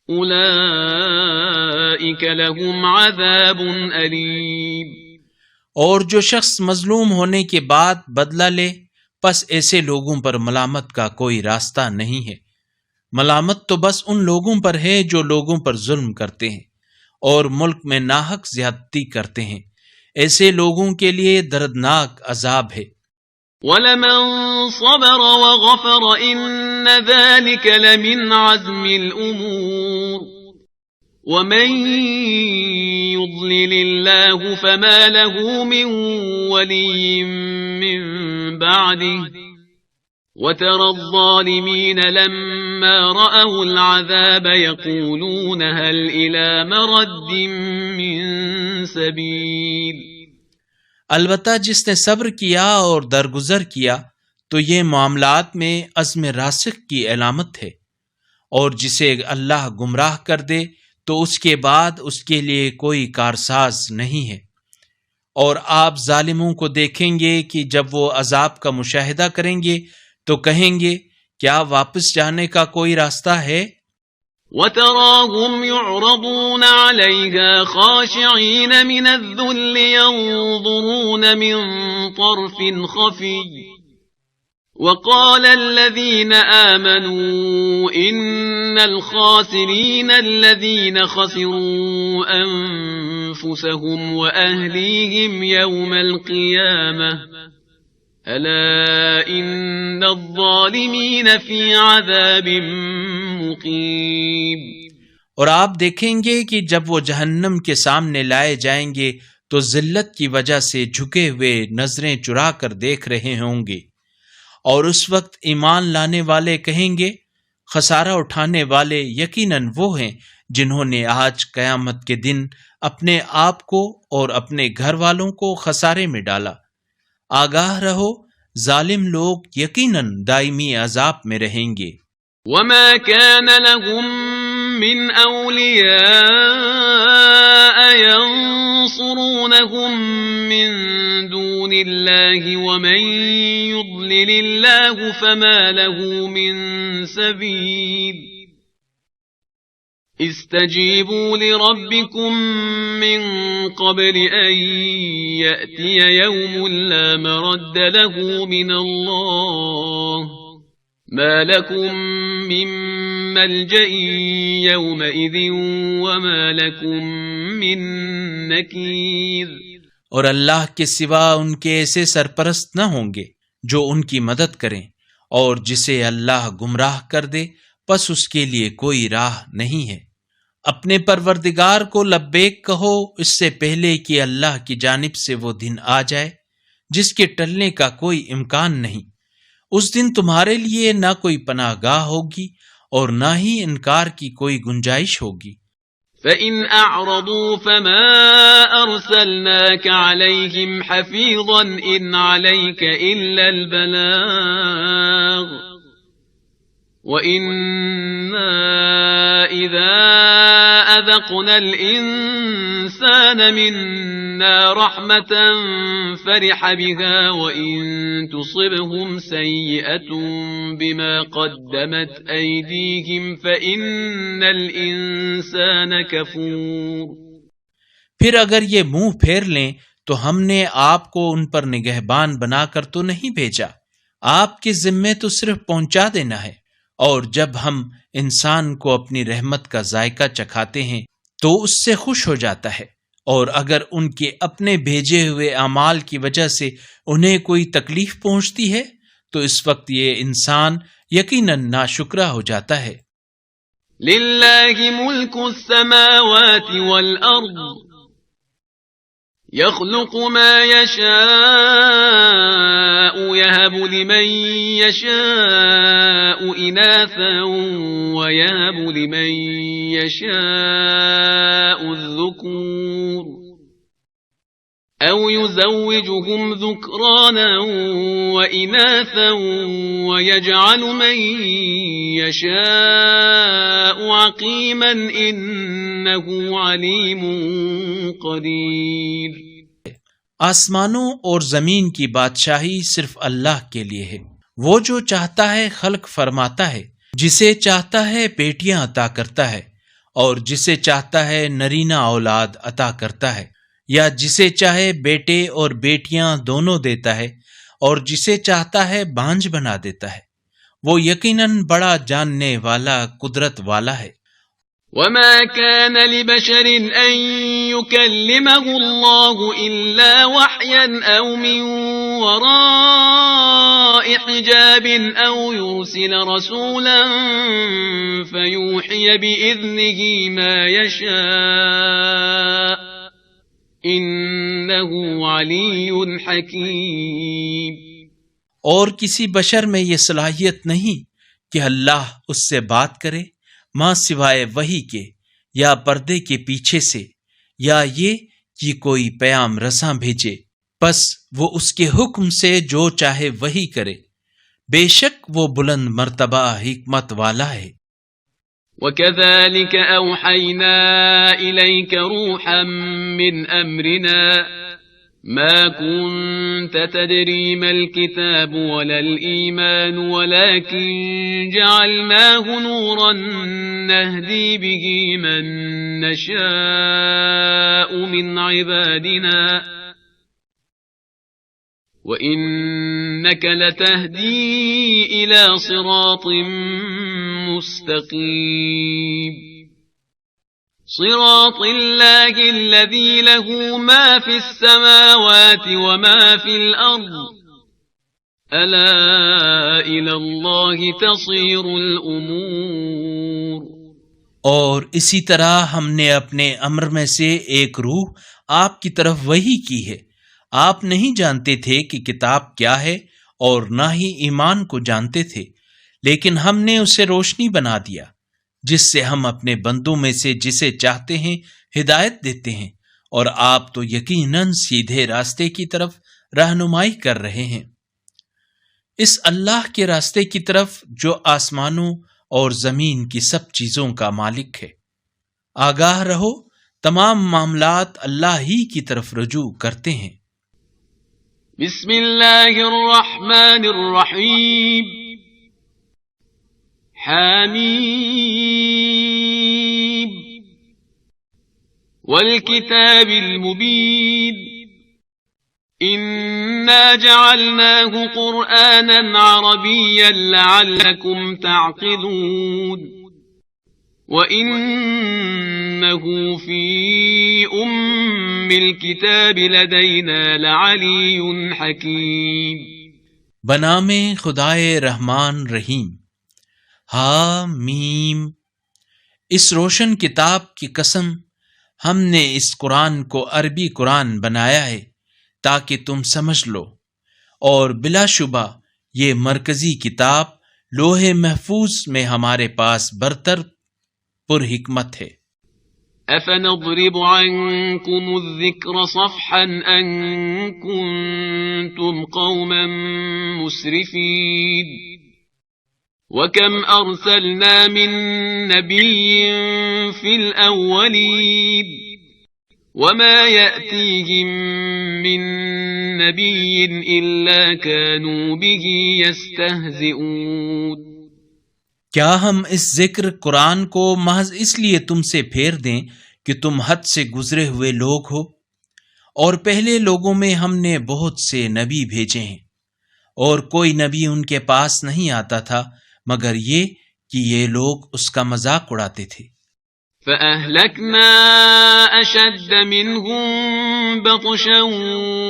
أولئك لهم عذاب أليم، اور جو شخص مظلوم ہونے کے بعد بدلہ لے پس ایسے لوگوں پر ملامت کا کوئی راستہ نہیں ہے۔ ملامت تو بس ان لوگوں پر ہے جو لوگوں پر ظلم کرتے ہیں اور ملک میں ناحق زیادتی کرتے ہیں، ایسے لوگوں کے لیے دردناک عذاب ہے۔ وَلَمَن صَبَرَ وَغَفَرَ إِنَّ ذَلِكَ لَمِنْ عَزْمِ الْأُمُورِ وَمَن يُضْلِلِ اللَّهُ فَمَا لَهُ مِن وَلِيٍّ مِّن بَعْدِهِ وَتَرَى الظَّالِمِينَ لَمَّا رَأَوُا الْعَذَابَ يَقُولُونَ هَلْ إِلَى مَرَدٍّ مِّن سَبِيلٍ، البتہ جس نے صبر کیا اور درگزر کیا تو یہ معاملات میں عزم راسخ کی علامت ہے، اور جسے اللہ گمراہ کر دے تو اس کے بعد اس کے لیے کوئی کارساز نہیں ہے۔ اور آپ ظالموں کو دیکھیں گے کہ جب وہ عذاب کا مشاہدہ کریں گے تو کہیں گے کیا واپس جانے کا کوئی راستہ ہے؟ وَتَرَاهُمْ يُعْرَضُونَ عَلَيْهَا خَاشِعِينَ مِنَ الذُّلِّ يَنظُرُونَ مِن طَرْفٍ خَفِيٍّ وَقَالَ الَّذِينَ آمَنُوا إِنَّ الْخَاسِرِينَ الَّذِينَ خَسِرُوا أَنفُسَهُمْ وَأَهْلِيهِمْ يَوْمَ الْقِيَامَةِ أَلَا إِنَّ الظَّالِمِينَ فِي عَذَابٍ مُقِيمٍ، اور آپ دیکھیں گے کہ جب وہ جہنم کے سامنے لائے جائیں گے تو ذلت کی وجہ سے جھکے ہوئے نظریں چرا کر دیکھ رہے ہوں گے، اور اس وقت ایمان لانے والے کہیں گے خسارہ اٹھانے والے یقیناً وہ ہیں جنہوں نے آج قیامت کے دن اپنے آپ کو اور اپنے گھر والوں کو خسارے میں ڈالا۔ آگاہ رہو ظالم لوگ یقیناً دائمی عذاب میں رہیں گے۔ وَمَا كَانَ لَهُم مِّنْ أَوْلِيَاءَ يَنصُرُونَهُم من دون الله ومن يضلل الله فما له من سبيل استجيبوا لربكم من قبل أن يأتي يوم لا مرد له من الله ما لكم من ملجأ يومئذ وما لكم من نكير۔ اور اللہ کے سوا ان کے ایسے سرپرست نہ ہوں گے جو ان کی مدد کریں، اور جسے اللہ گمراہ کر دے پس اس کے لیے کوئی راہ نہیں ہے۔ اپنے پروردگار کو لبیک کہو اس سے پہلے کہ اللہ کی جانب سے وہ دن آ جائے جس کے ٹلنے کا کوئی امکان نہیں۔ اس دن تمہارے لیے نہ کوئی پناہ گاہ ہوگی اور نہ ہی انکار کی کوئی گنجائش ہوگی۔ فَإِنْ أَعْرَضُوا فَمَا أَرْسَلْنَاكَ عَلَيْهِمْ حَفِيظًا إِنْ عَلَيْكَ إِلَّا الْبَلَاغُ وَإِنَّا إِذَا أَذَقْنَا الْإِنسَانَ مِنَّا رَحْمَةً فَرِحَ بِهَا وَإِن تُصِبْهُمْ سَيِّئَةٌ بِمَا قَدَّمَتْ أَيْدِيهِمْ فَإِنَّ الْإِنسَانَ كَفُورٌ۔ پھر اگر یہ منہ پھیر لیں تو ہم نے آپ کو ان پر نگہبان بنا کر تو نہیں بھیجا، آپ کے ذمے تو صرف پہنچا دینا ہے۔ اور جب ہم انسان کو اپنی رحمت کا ذائقہ چکھاتے ہیں تو اس سے خوش ہو جاتا ہے، اور اگر ان کے اپنے بھیجے ہوئے اعمال کی وجہ سے انہیں کوئی تکلیف پہنچتی ہے تو اس وقت یہ انسان یقیناً ناشکرا ہو جاتا ہے۔ للہ ملک السماوات والارض يخلق ما يشاء يهب لمن يشاء إناثا ويهب لمن يشاء الذكور أو يزوجهم ذكرانا وإناثا ويجعل من يشاء عقيما إنه عليم قدير۔ آسمانوں اور زمین کی بادشاہی صرف اللہ کے لیے ہے، وہ جو چاہتا ہے خلق فرماتا ہے، جسے چاہتا ہے بیٹیاں عطا کرتا ہے اور جسے چاہتا ہے نرینہ اولاد عطا کرتا ہے، یا جسے چاہے بیٹے اور بیٹیاں دونوں دیتا ہے اور جسے چاہتا ہے بانجھ بنا دیتا ہے، وہ یقیناً بڑا جاننے والا قدرت والا ہے۔ وما كان لبشر أن يكلمه الله إلا وحيا أو من وراء حجاب أو يرسل رسولا فيوحي بإذنه ما يشاء إنه علي حكيم۔ اور کسی بشر میں یہ صلاحیت نہیں کہ اللہ اس سے بات کرے ماں سوائے وحی کے یا پردے کے پیچھے سے، یا یہ کہ کوئی پیام رساں بھیجے، پس وہ اس کے حکم سے جو چاہے وہی کرے، بے شک وہ بلند مرتبہ حکمت والا ہے۔ وَكَذَلِكَ أَوْحَيْنَا إِلَيْكَ رُوحًا مِّنْ أَمْرِنَا مَا كُنْتَ تَدْرِي مَا الْكِتَابُ وَلَا الْإِيمَانُ وَلَكِنْ جَعَلْنَاهُ نُورًا نَهْدِي بِهِ مَن نَّشَاءُ مِنْ عِبَادِنَا وَإِنَّكَ لَتَهْدِي إِلَى صِرَاطٍ مُسْتَقِيمٍ صراط الله الذي له ما في السماوات وما في الأرض ألا إلى الله تصير الأمور۔ اور اسی طرح ہم نے اپنے امر میں سے ایک روح آپ کی طرف وحی کی ہے۔ آپ نہیں جانتے تھے کہ کتاب کیا ہے اور نہ ہی ایمان کو جانتے تھے، لیکن ہم نے اسے روشنی بنا دیا جس سے ہم اپنے بندوں میں سے جسے چاہتے ہیں ہدایت دیتے ہیں، اور آپ تو یقیناً سیدھے راستے کی طرف رہنمائی کر رہے ہیں، اس اللہ کے راستے کی طرف جو آسمانوں اور زمین کی سب چیزوں کا مالک ہے۔ آگاہ رہو، تمام معاملات اللہ ہی کی طرف رجوع کرتے ہیں۔ بسم الله الرحمن الرحيم حميم والكتاب المبين إنا جعلناه قرآنا عربيا لعلكم تعقلون وَإِنَّهُ فِي أُمِّ الْكِتَابِ لَدَيْنَا لَعَلِيٌّ حَكِيمٌ بنام خدائے رحمان رحیم۔ حامیم۔ اس روشن کتاب کی قسم، ہم نے اس قرآن کو عربی قرآن بنایا ہے تاکہ تم سمجھ لو، اور بلا شبہ یہ مرکزی کتاب لوح محفوظ میں ہمارے پاس برتر پر حکمت ہے۔ أَفَنَضْرِبُ عَنْكُمُ الذِّكْرَ صَفْحًا أَن كُنتُمْ قَوْمًا مُسْرِفِينَ وَكَمْ أَرْسَلْنَا مِن نَّبِيٍّ فِي الْأَوَّلِينَ وَمَا يَأْتِيهِم مِّن نَّبِيٍّ إِلَّا كَانُوا بِهِ يَسْتَهْزِئُونَ۔ کیا ہم اس ذکر قرآن کو محض اس لیے تم سے پھیر دیں کہ تم حد سے گزرے ہوئے لوگ ہو؟ اور پہلے لوگوں میں ہم نے بہت سے نبی بھیجے ہیں، اور کوئی نبی ان کے پاس نہیں آتا تھا مگر یہ کہ یہ لوگ اس کا مذاق اڑاتے تھے۔ فَأَهْلَكْنَا أَشَدَّ مِنْهُمْ بَطْشًا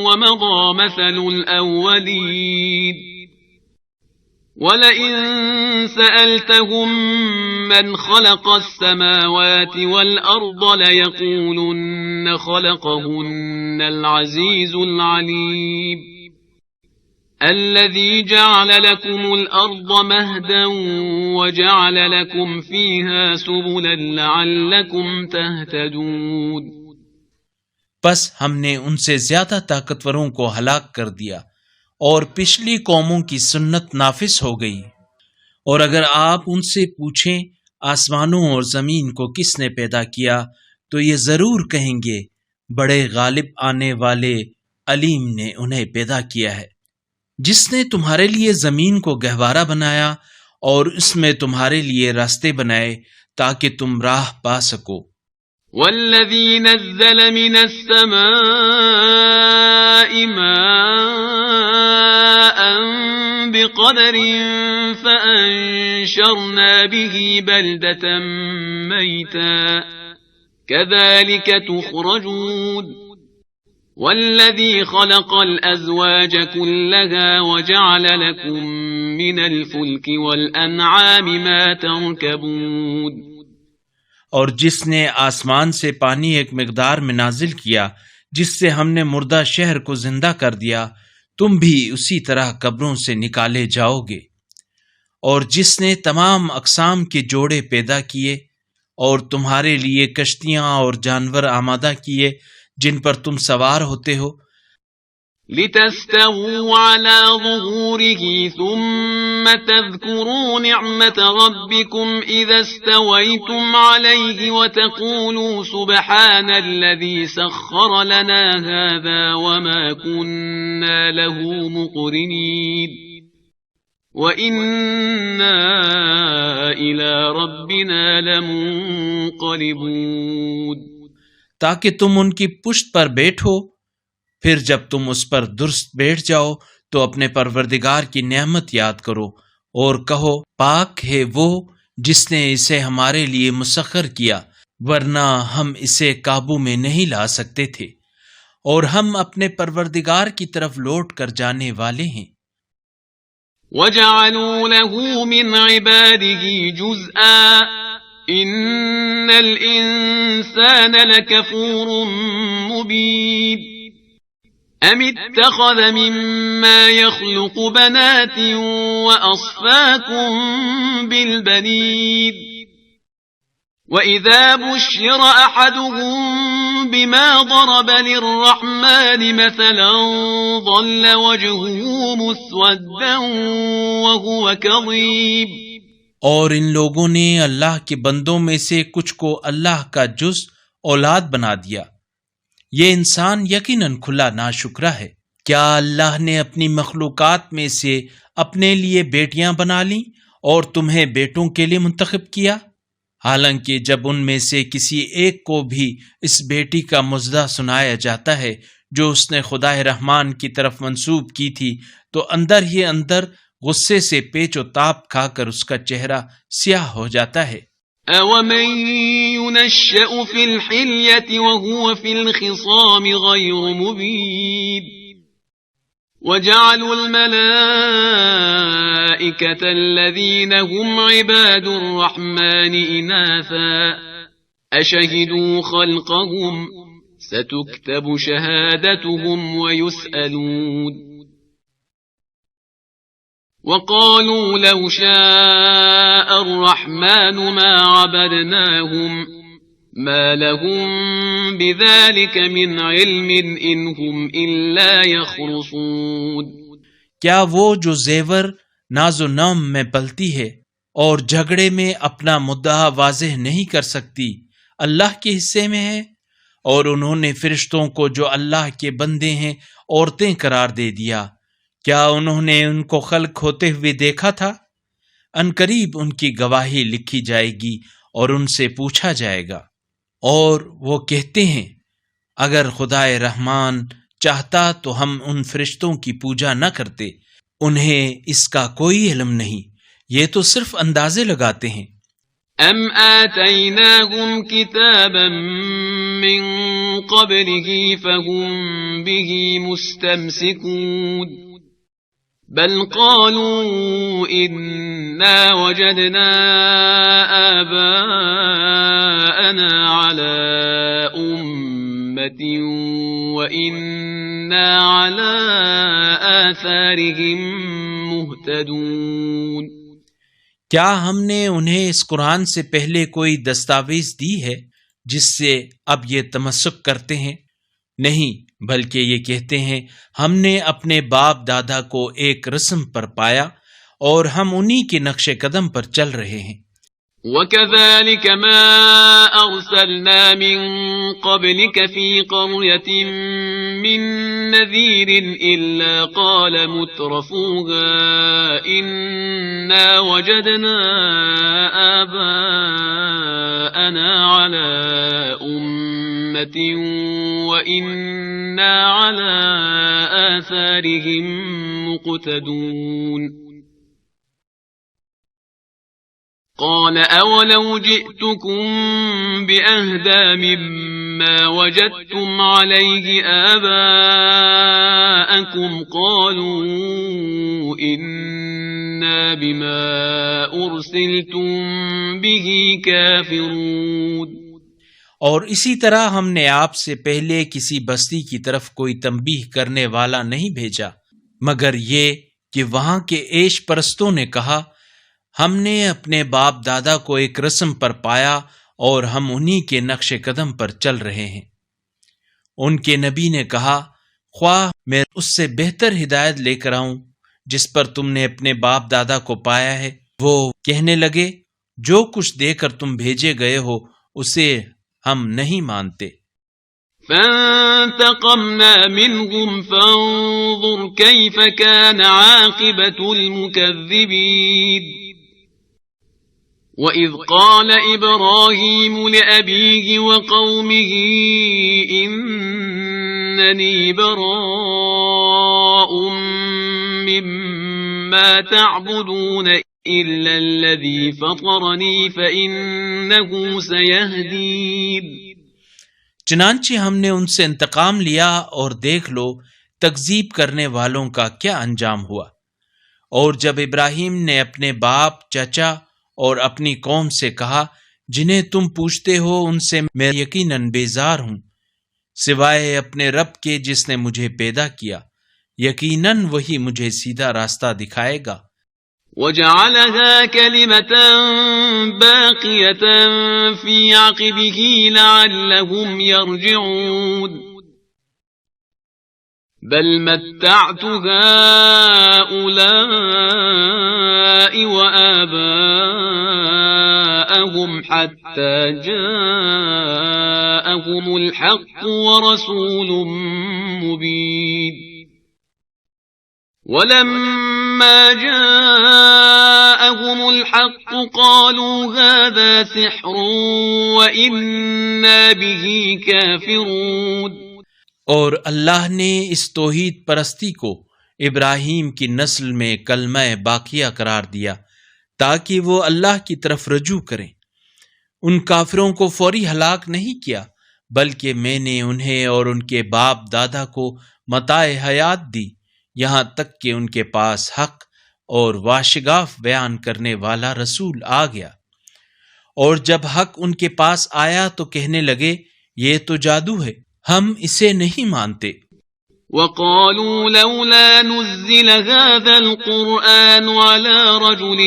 وَمَضَى مَثَلُ الْأَوَّلِينَ وَلَئِن سَأَلْتَهُم مَّنْ خَلَقَ السَّمَاوَاتِ وَالْأَرْضَ لَيَقُولُنَّ خَلَقَهُنَّ الْعَزِيزُ الْعَلِيمُ الَّذِي جَعَلَ لَكُمُ الْأَرْضَ مَهْدًا وَجَعَلَ لَكُمْ فِيهَا سُبُلًا لَعَلَّكُمْ تَهْتَدُونَ۔ پس ہم نے ان سے زیادہ طاقتوروں کو ہلاک کر دیا، اور پچھلی قوموں کی سنت نافذ ہو گئی۔ اور اگر آپ ان سے پوچھیں آسمانوں اور زمین کو کس نے پیدا کیا، تو یہ ضرور کہیں گے بڑے غالب آنے والے علیم نے انہیں پیدا کیا ہے، جس نے تمہارے لیے زمین کو گہوارہ بنایا اور اس میں تمہارے لیے راستے بنائے تاکہ تم راہ پا سکو۔ وَالَّذِي نَزَّلَ مِنَ السَّمَاءِ مَاءً بِقَدَرٍ فَأَنشَرْنَا بِهِ بَلْدَةً مَيْتًا كَذَلِكَ تُخْرَجُونَ وَالَّذِي خَلَقَ الْأَزْوَاجَ كُلَّهَا وَجَعَلَ لَكُم مِّنَ الْفُلْكِ وَالْأَنْعَامِ مَا تَرْكَبُونَ۔ اور جس نے آسمان سے پانی ایک مقدار میں نازل کیا جس سے ہم نے مردہ شہر کو زندہ کر دیا، تم بھی اسی طرح قبروں سے نکالے جاؤ گے۔ اور جس نے تمام اقسام کے جوڑے پیدا کیے اور تمہارے لیے کشتیاں اور جانور آمادہ کیے جن پر تم سوار ہوتے ہو، لِتَسْتَوُوا عَلَى ظُهُورِهِ ثُمَّ تَذْكُرُوا نِعْمَةَ رَبِّكُمْ إِذَا اسْتَوَيْتُمْ عَلَيْهِ وَتَقُولُوا سُبْحَانَ الَّذِي سَخَّرَ لَنَا هَذَا وَمَا كُنَّا لَهُ مُقْرِنِينَ وَإِنَّا إِلَى رَبِّنَا لَمُنقَلِبُونَ۔ تاکہ تم ان کی پشت پر بیٹھو، پھر جب تم اس پر درست بیٹھ جاؤ تو اپنے پروردگار کی نعمت یاد کرو اور کہو پاک ہے وہ جس نے اسے ہمارے لیے مسخر کیا، ورنہ ہم اسے قابو میں نہیں لا سکتے تھے، اور ہم اپنے پروردگار کی طرف لوٹ کر جانے والے ہیں۔ وَجَعَلُوا لَهُ مِنْ عِبَادِهِ جُزْءًا إِنَّ الْإِنسَانَ لَكَفُورٌ مُبِينٌ أَمِ اتَّخَذَ مِمَّا يَخْلُقُ بَنَاتٍ وَأَصْفَاكُمْ بِالْبَنِينَ وَإِذَا بُشِّرَ أَحَدُهُم بِمَا ضَرَبَ لِلرَّحْمَنِ مَثَلًا ظَلَّ وَجْهُهُ مُسْوَدًّا وَهُوَ كَظِيمٌ۔ اور ان لوگوں نے اللہ کے بندوں میں سے کچھ کو اللہ کا جز اولاد بنا دیا۔ یہ انسان یقیناً کھلا ناشکرا ہے۔ کیا اللہ نے اپنی مخلوقات میں سے اپنے لیے بیٹیاں بنا لیں اور تمہیں بیٹوں کے لیے منتخب کیا؟ حالانکہ جب ان میں سے کسی ایک کو بھی اس بیٹی کا مژدہ سنایا جاتا ہے جو اس نے خدا رحمان کی طرف منسوب کی تھی تو اندر ہی اندر غصے سے پیچ و تاب کھا کر اس کا چہرہ سیاہ ہو جاتا ہے۔ أَوَمَن يُنَشَّأُ فِي الْحِلْيَةِ وَهُوَ فِي الْخِصَامِ غَيْرُ مُبِينٍ وَجَعَلُوا الْمَلَائِكَةَ الَّذِينَ هُمْ عِبَادُ الرَّحْمَنِ إِنَاثًا أَشَهِدُوا خَلْقَهُمْ سَتُكْتَبُ شَهَادَتُهُمْ وَيُسْأَلُونَ وَقَالُوا لَوْ شَاءَ الرَّحْمَنُ مَا عَبَدْنَاهُمْ مَا لَهُمْ بِذَلِكَ مِنْ عِلْمٍ إِنْ هُمْ إِلَّا يَخْرُصُونَ کیا وہ جو زیور ناز و نام میں پلتی ہے اور جھگڑے میں اپنا مدعا واضح نہیں کر سکتی اللہ کے حصے میں ہے؟ اور انہوں نے فرشتوں کو جو اللہ کے بندے ہیں عورتیں قرار دے دیا، کیا انہوں نے ان کو خلق ہوتے ہوئے دیکھا تھا؟ ان قریب ان کی گواہی لکھی جائے گی اور ان سے پوچھا جائے گا۔ اور وہ کہتے ہیں اگر خدا رحمان چاہتا تو ہم ان فرشتوں کی پوجا نہ کرتے، انہیں اس کا کوئی علم نہیں، یہ تو صرف اندازے لگاتے ہیں۔ أَمْ آتَيْنَاهُمْ كِتَابًا مِّن قَبْلِهِ فَهُمْ بِهِ مُسْتَمْسِكُونَ بَلْ قَالُوا إِنَّا وَجَدْنَا آبَاءَنَا عَلَىٰ أُمَّةٍ وَإِنَّا عَلَىٰ آثَارِهِم مُهْتَدُونَ کیا ہم نے انہیں اس قرآن سے پہلے کوئی دستاویز دی ہے جس سے اب یہ تمسک کرتے ہیں؟ نہیں، بلکہ یہ کہتے ہیں ہم نے اپنے باپ دادا کو ایک رسم پر پایا اور ہم انہی کے نقش قدم پر چل رہے ہیں۔ وَكَذَلِكَ مَا أَرْسَلْنَا مِن قَبْلِكَ فِي قَرْيَةٍ مِّن نَّذِيرٍ إِلَّا قَالَ مُتْرَفُوهَا إِنَّا وَجَدْنَا آبَاءَنَا عَلَىٰ أُمَّةٍ وَإِنَّا عَلَىٰ آثَارِهِم مُقْتَدُونَ قال أولو جئتكم بأهدى مما وجدتم عليه آباءكم قالوا إنا بما أرسلتم به كافرون اور اسی طرح ہم نے آپ سے پہلے کسی بستی کی طرف کوئی تنبیہ کرنے والا نہیں بھیجا مگر یہ کہ وہاں کے عیش پرستوں نے کہا ہم نے اپنے باپ دادا کو ایک رسم پر پایا اور ہم انہی کے نقش قدم پر چل رہے ہیں۔ ان کے نبی نے کہا خواہ میں اس سے بہتر ہدایت لے کر آؤں جس پر تم نے اپنے باپ دادا کو پایا ہے۔ وہ کہنے لگے جو کچھ دے کر تم بھیجے گئے ہو اسے ہم نہیں مانتے۔ فانتقمنا منهم فانظر كيف كان عاقبة المكذبين وَإِذْ قَالَ إِبْرَاهِيمُ لِأَبِيهِ وَقَوْمِهِ إِنَّنِي بَرَاءٌ مِّمَّا تَعْبُدُونَ إِلَّا الَّذِي فَطَرَنِي فَإِنَّهُ سَيَهْدِينِ چنانچہ ہم نے ان سے انتقام لیا اور دیکھ لو تکذیب کرنے والوں کا کیا انجام ہوا۔ اور جب ابراہیم نے اپنے باپ، چچا اور اپنی قوم سے کہا جنہیں تم پوچھتے ہو ان سے میں یقیناً بیزار ہوں سوائے اپنے رب کے جس نے مجھے پیدا کیا، یقیناً وہی مجھے سیدھا راستہ دکھائے گا۔ وَجَعَلَهَا كَلِمَةً بَاقِيَةً فِي عَقِبِهِ لَعَلَّهُمْ يَرْجِعُونَ بَلْ مَتَّعْتُ هَؤُلَاءِ وَآبَاءَهُمْ حَتَّى جَاءَهُمُ الْحَقُّ وَرَسُولٌ مُّبِينٌ ولما جاءهم الحق قالوا هذا سحر وإنا به كافرون. اور اللہ نے اس توحید پرستی کو ابراہیم کی نسل میں کلمہ باقیہ قرار دیا تاکہ وہ اللہ کی طرف رجوع کریں. ان کافروں کو فوری ہلاک نہیں کیا بلکہ میں نے انہیں اور ان کے باپ دادا کو متاع حیات دی یہاں تک کہ ان کے پاس حق اور واشگاف بیان کرنے والا رسول آ گیا. اور جب حق ان کے پاس آیا تو کہنے لگے یہ تو جادو ہے، ہم اسے نہیں مانتے. وقالوا لولا نزل هذا القرآن على رجل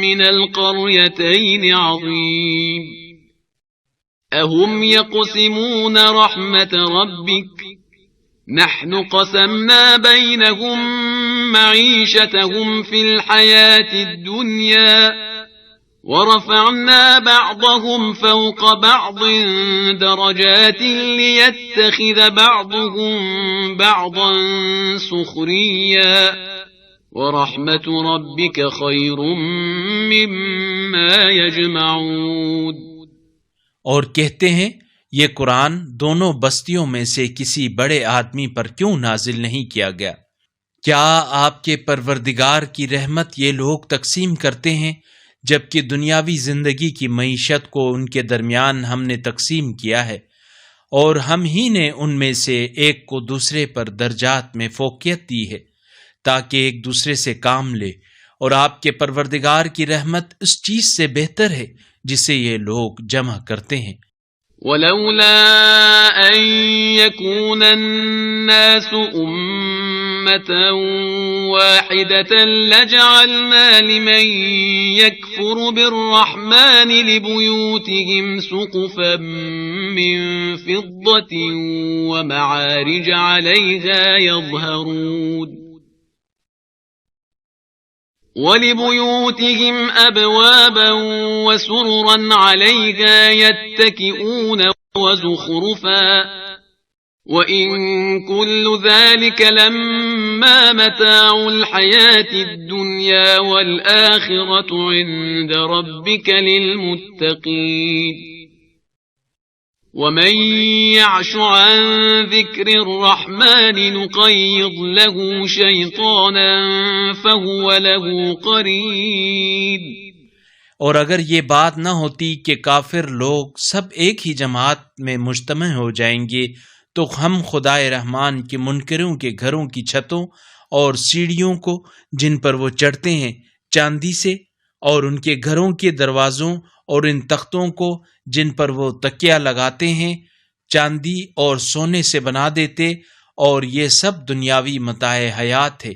من القريتين عظيم أهم يقسمون رحمة ربك نحن قسمنا بينهم معيشتهم في الحياة الدنيا ورفعنا بعضهم فوق بعض درجات ليتخذ بعضهم بعضا سخريا ورحمة ربك خير مما يجمعون. اور کہتے ہیں یہ قرآن دونوں بستیوں میں سے کسی بڑے آدمی پر کیوں نازل نہیں کیا گیا؟ کیا آپ کے پروردگار کی رحمت یہ لوگ تقسیم کرتے ہیں جبکہ دنیاوی زندگی کی معیشت کو ان کے درمیان ہم نے تقسیم کیا ہے اور ہم ہی نے ان میں سے ایک کو دوسرے پر درجات میں فوقیت دی ہے تاکہ ایک دوسرے سے کام لے، اور آپ کے پروردگار کی رحمت اس چیز سے بہتر ہے جسے یہ لوگ جمع کرتے ہیں. ولولا أن يكون الناس أمة واحدة لجعلنا لمن يكفر بالرحمن لبيوتهم سقفا من فضة ومعارج عليها يظهرون وَلِبُيُوتِهِمْ أَبْوَابًا وَسُرُرًا عَلَيْهَا يَتَّكِئُونَ وَزُخْرُفًا وَإِن كُلُّ ذَلِكَ لَمَّا مَتَاعُ الْحَيَاةِ الدُّنْيَا وَالْآخِرَةُ عِندَ رَبِّكَ لِلْمُتَّقِينَ. وَمَن يَعْشُ عَن ذِكْرِ الرَّحْمَنِ نُقَيِّضْ لَهُ شَيْطَانًا فَهُوَ لَهُ قَرِينٌ. اور اگر یہ بات نہ ہوتی کہ کافر لوگ سب ایک ہی جماعت میں مجتمع ہو جائیں گے تو ہم خدائے رحمان کے منکروں کے گھروں کی چھتوں اور سیڑھیوں کو جن پر وہ چڑھتے ہیں چاندی سے، اور ان کے گھروں کے دروازوں اور ان تختوں کو جن پر وہ تکیہ لگاتے ہیں چاندی اور سونے سے بنا دیتے، اور یہ سب دنیاوی متاع حیات ہے،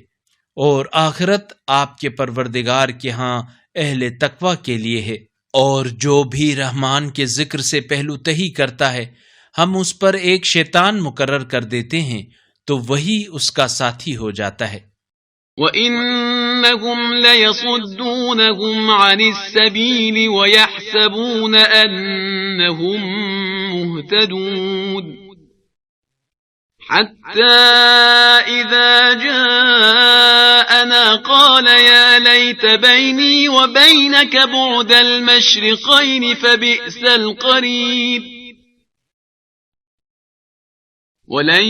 اور آخرت آپ کے پروردگار کے ہاں اہل تقوی کے لیے ہے. اور جو بھی رحمان کے ذکر سے پہلو تہی کرتا ہے ہم اس پر ایک شیطان مقرر کر دیتے ہیں تو وہی اس کا ساتھی ہو جاتا ہے. وَإِنَّهُمْ لَيَصُدُّونَهُمْ عَنِ السَّبِيلِ وَيَحْسَبُونَ أَنَّهُمْ مُهْتَدُونَ حَتَّى إِذَا جَاءَنَا قَالَ يَا لَيْتَ بَيْنِي وَبَيْنَكَ بُعْدَ الْمَشْرِقَيْنِ فَبِئْسَ الْقَرِينُ. وَلَن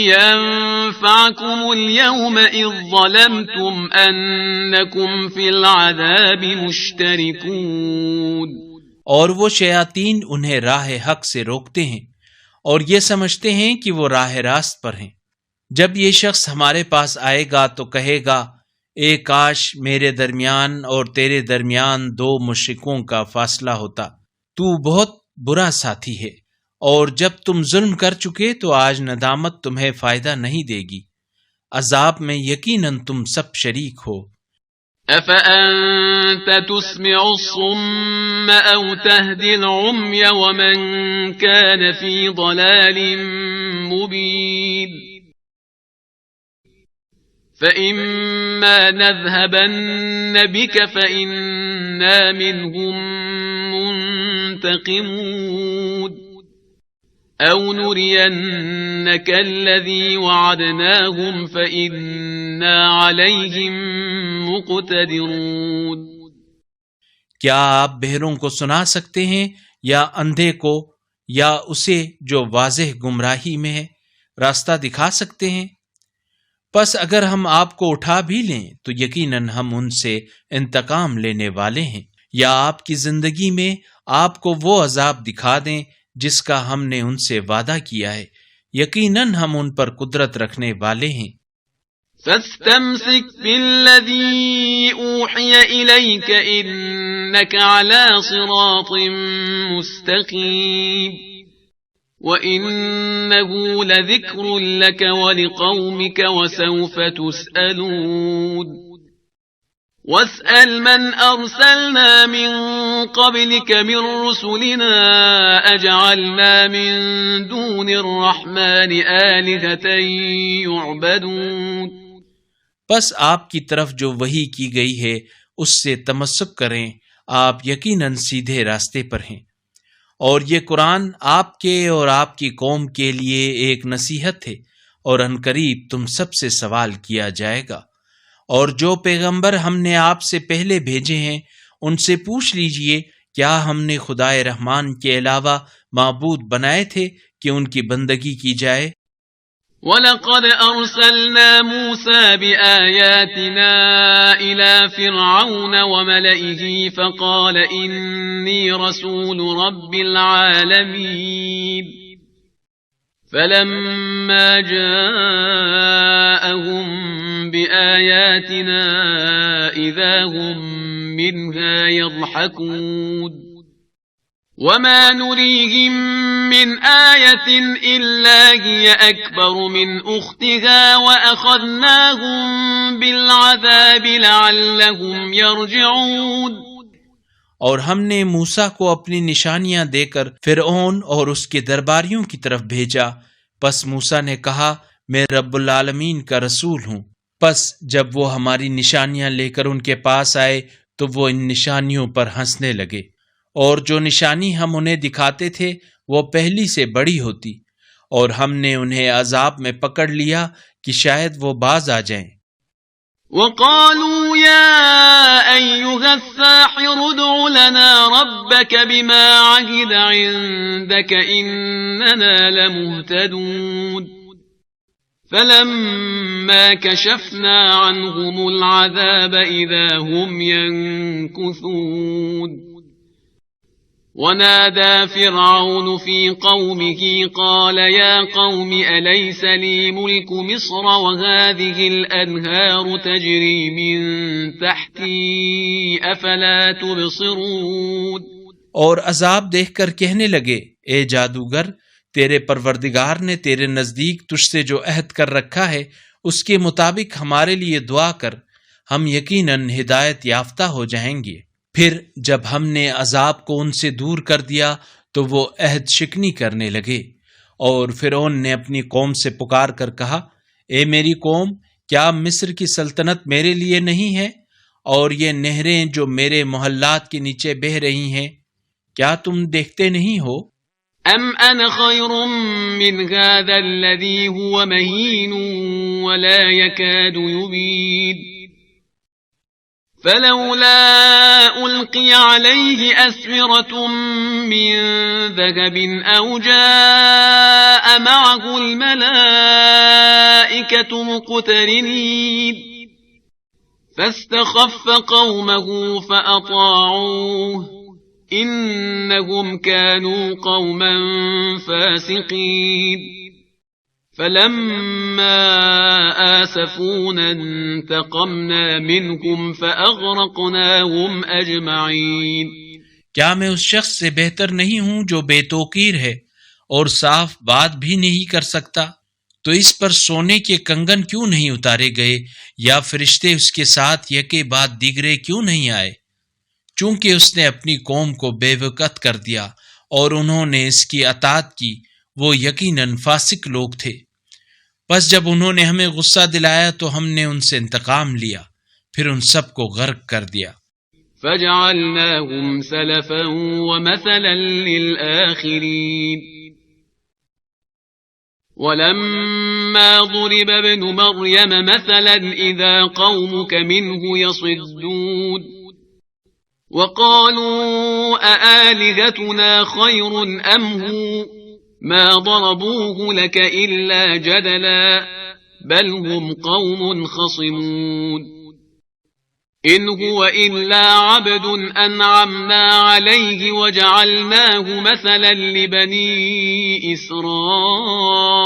يَنفَعَكُمُ الْيَوْمَ إِذ ظَّلَمْتُمْ أَنَّكُمْ فِي الْعَذَابِ مُشْتَرِكُونَ. اور وہ شیاطین انہیں راہ حق سے روکتے ہیں اور یہ سمجھتے ہیں کہ وہ راہ راست پر ہیں. جب یہ شخص ہمارے پاس آئے گا تو کہے گا اے کاش میرے درمیان اور تیرے درمیان دو مشرکوں کا فاصلہ ہوتا، تو بہت برا ساتھی ہے، اور جب تم ظلم کر چکے تو آج ندامت تمہیں فائدہ نہیں دے گی، عذاب میں یقیناً تم سب شریک ہو. أَفَأَنْتَ تُسْمِعُ الصُّمَّ أَوْ تَهْدِي الْعُمْيَ وَمَنْ كَانَ فِي ضَلَالٍ مُبِينٍ. فَإِمَّا نَذْهَبَنَّ بِكَ فَإِنَّا مِنْهُمْ مُنْتَقِمُونَ أَوْ نُرِيَنَّكَ الَّذِي وَعَدْنَاهُمْ فَإِنَّا إنا عليهم مقتدرون۔ کیا آپ بہروں کو سنا سکتے ہیں یا اندھے کو یا اسے جو واضح گمراہی میں ہے راستہ دکھا سکتے ہیں؟ پس اگر ہم آپ کو اٹھا بھی لیں تو یقیناً ہم ان سے انتقام لینے والے ہیں، یا آپ کی زندگی میں آپ کو وہ عذاب دکھا دیں جس کا ہم نے ان سے وعدہ کیا ہے، یقیناً ہم ان پر قدرت رکھنے والے ہیں۔ فاستمسك بالذي أوحي إليك إنك على صراط مستقيم وإنه لذكر لك ولقومك وسوف تسألون واسأل من أرسلنا من قبلك من رسلنا أجعلنا من دون الرحمن آلهة يعبدون۔ پس آپ کی طرف جو وحی کی گئی ہے اس سے تمسک کریں، آپ یقیناً سیدھے راستے پر ہیں، اور یہ قرآن آپ کے اور آپ کی قوم کے لیے ایک نصیحت ہے، اور عنقریب تم سب سے سوال کیا جائے گا۔ اور جو پیغمبر ہم نے آپ سے پہلے بھیجے ہیں ان سے پوچھ لیجئے کیا ہم نے خدائے رحمان کے علاوہ معبود بنائے تھے کہ ان کی بندگی کی جائے؟ وَلَقَدْ أَرْسَلْنَا مُوسَى بِآيَاتِنَا إِلَى فِرْعَوْنَ وَمَلَئِهِ فَقَالَ إِنِّي رَسُولُ رَبِّ الْعَالَمِينَ فَلَمَّا جَاءَهُم بِآيَاتِنَا إِذَا هُم مِّنْهَا يَضْحَكُونَ وَمَا نُرِيهِم مِّنْ آيَةٍ إِلَّا هِيَ أَكْبَرُ مِنْ أُخْتِهَا وَأَخَذْنَاهُمْ بِالْعَذَابِ لَعَلَّهُمْ يَرْجِعُونَ۔ اور ہم نے موسیٰ کو اپنی نشانیاں دے کر فرعون اور اس کے درباریوں کی طرف بھیجا، پس موسیٰ نے کہا میں رب العالمین کا رسول ہوں۔ پس جب وہ ہماری نشانیاں لے کر ان کے پاس آئے تو وہ ان نشانیوں پر ہنسنے لگے، اور جو نشانی ہم انہیں دکھاتے تھے وہ پہلی سے بڑی ہوتی، اور ہم نے انہیں عذاب میں پکڑ لیا کہ شاید وہ باز آ جائیں۔ وَقَالُوا يَا أَيُّهَا السَّاحِرُ ادْعُ لَنَا رَبَّكَ بِمَا عَهِدَ عِندَكَ إِنَّنَا لَمُهْتَدُونَ فَلَمَّا كَشَفْنَا عَنْهُمُ الْعَذَابَ إِذَا هُمْ يَنكُثُونَ وَنَادَى فِرْعَوْنُ فِي قَوْمِهِ قَالَ يَا قَوْمِ أَلَيْسَ لِي مُلْكُ مِصْرَ وَهَٰذِهِ الْأَنْهَارُ تَجْرِي مِن تَحْتِي أَفَلَا تُبْصِرُونَ۔ اور عذاب دیکھ کر کہنے لگے اے جادوگر، تیرے پروردگار نے تیرے نزدیک تجھ سے جو عہد کر رکھا ہے اس کے مطابق ہمارے لیے دعا کر، ہم یقیناً ہدایت یافتہ ہو جائیں گے۔ پھر جب ہم نے عذاب کو ان سے دور کر دیا تو وہ عہد شکنی کرنے لگے، اور فرعون نے اپنی قوم سے پکار کر کہا اے میری قوم، کیا مصر کی سلطنت میرے لیے نہیں ہے، اور یہ نہریں جو میرے محلات کے نیچے بہہ رہی ہیں، کیا تم دیکھتے نہیں ہو؟ أَمْ أَنَا خَيْرٌ مِّنْ هَٰذَا الَّذِي هُوَ مَهِينٌ وَلَا يَكَادُ يُبِينُ فَلَوْلَا أُلْقِيَ عَلَيْهِ أَسْوِرَةٌ مِّن ذَهَبٍ أَوْ جَاءَ مَعَهُ الْمَلَائِكَةُ مُقْتَرِنِينَ فَاسْتَخَفَّ قَوْمَهُ فَأَطَاعُوهُ إِنَّهُمْ كَانُوا قَوْمًا فَاسِقِينَ فَلَمَّا آسَفُونَا انتَقَمْنَا مِنْهُمْ فَأَغْرَقْنَاهُمْ أَجْمَعِينَ۔ کیا میں اس شخص سے بہتر نہیں ہوں جو بے توقیر ہے اور صاف بات بھی نہیں کر سکتا؟ تو اس پر سونے کے کنگن کیوں نہیں اتارے گئے، یا فرشتے اس کے ساتھ یکے بعد دیگرے کیوں نہیں آئے؟ چونکہ اس نے اپنی قوم کو بے وقت کر دیا اور انہوں نے اس کی اطاعت کی، وہ یقیناً فاسق لوگ تھے۔ پس جب انہوں نے ہمیں غصہ دلایا تو ہم نے ان سے انتقام لیا، پھر ان سب کو غرق کر دیا۔ فَجَعَلْنَاهُمْ سَلَفًا وَمَثَلًا لِلْآخِرِينَ۔ ولما ضرب ابن مريم مثلا إذا قومك منه يصدون وقالوا أآلهتنا خير أم هو ما ضربوه لك إلا جدلا بل هم قوم خصمون إن هو إلا عبد أنعمنا عليه وجعلناه مثلا لبني إسرائيل.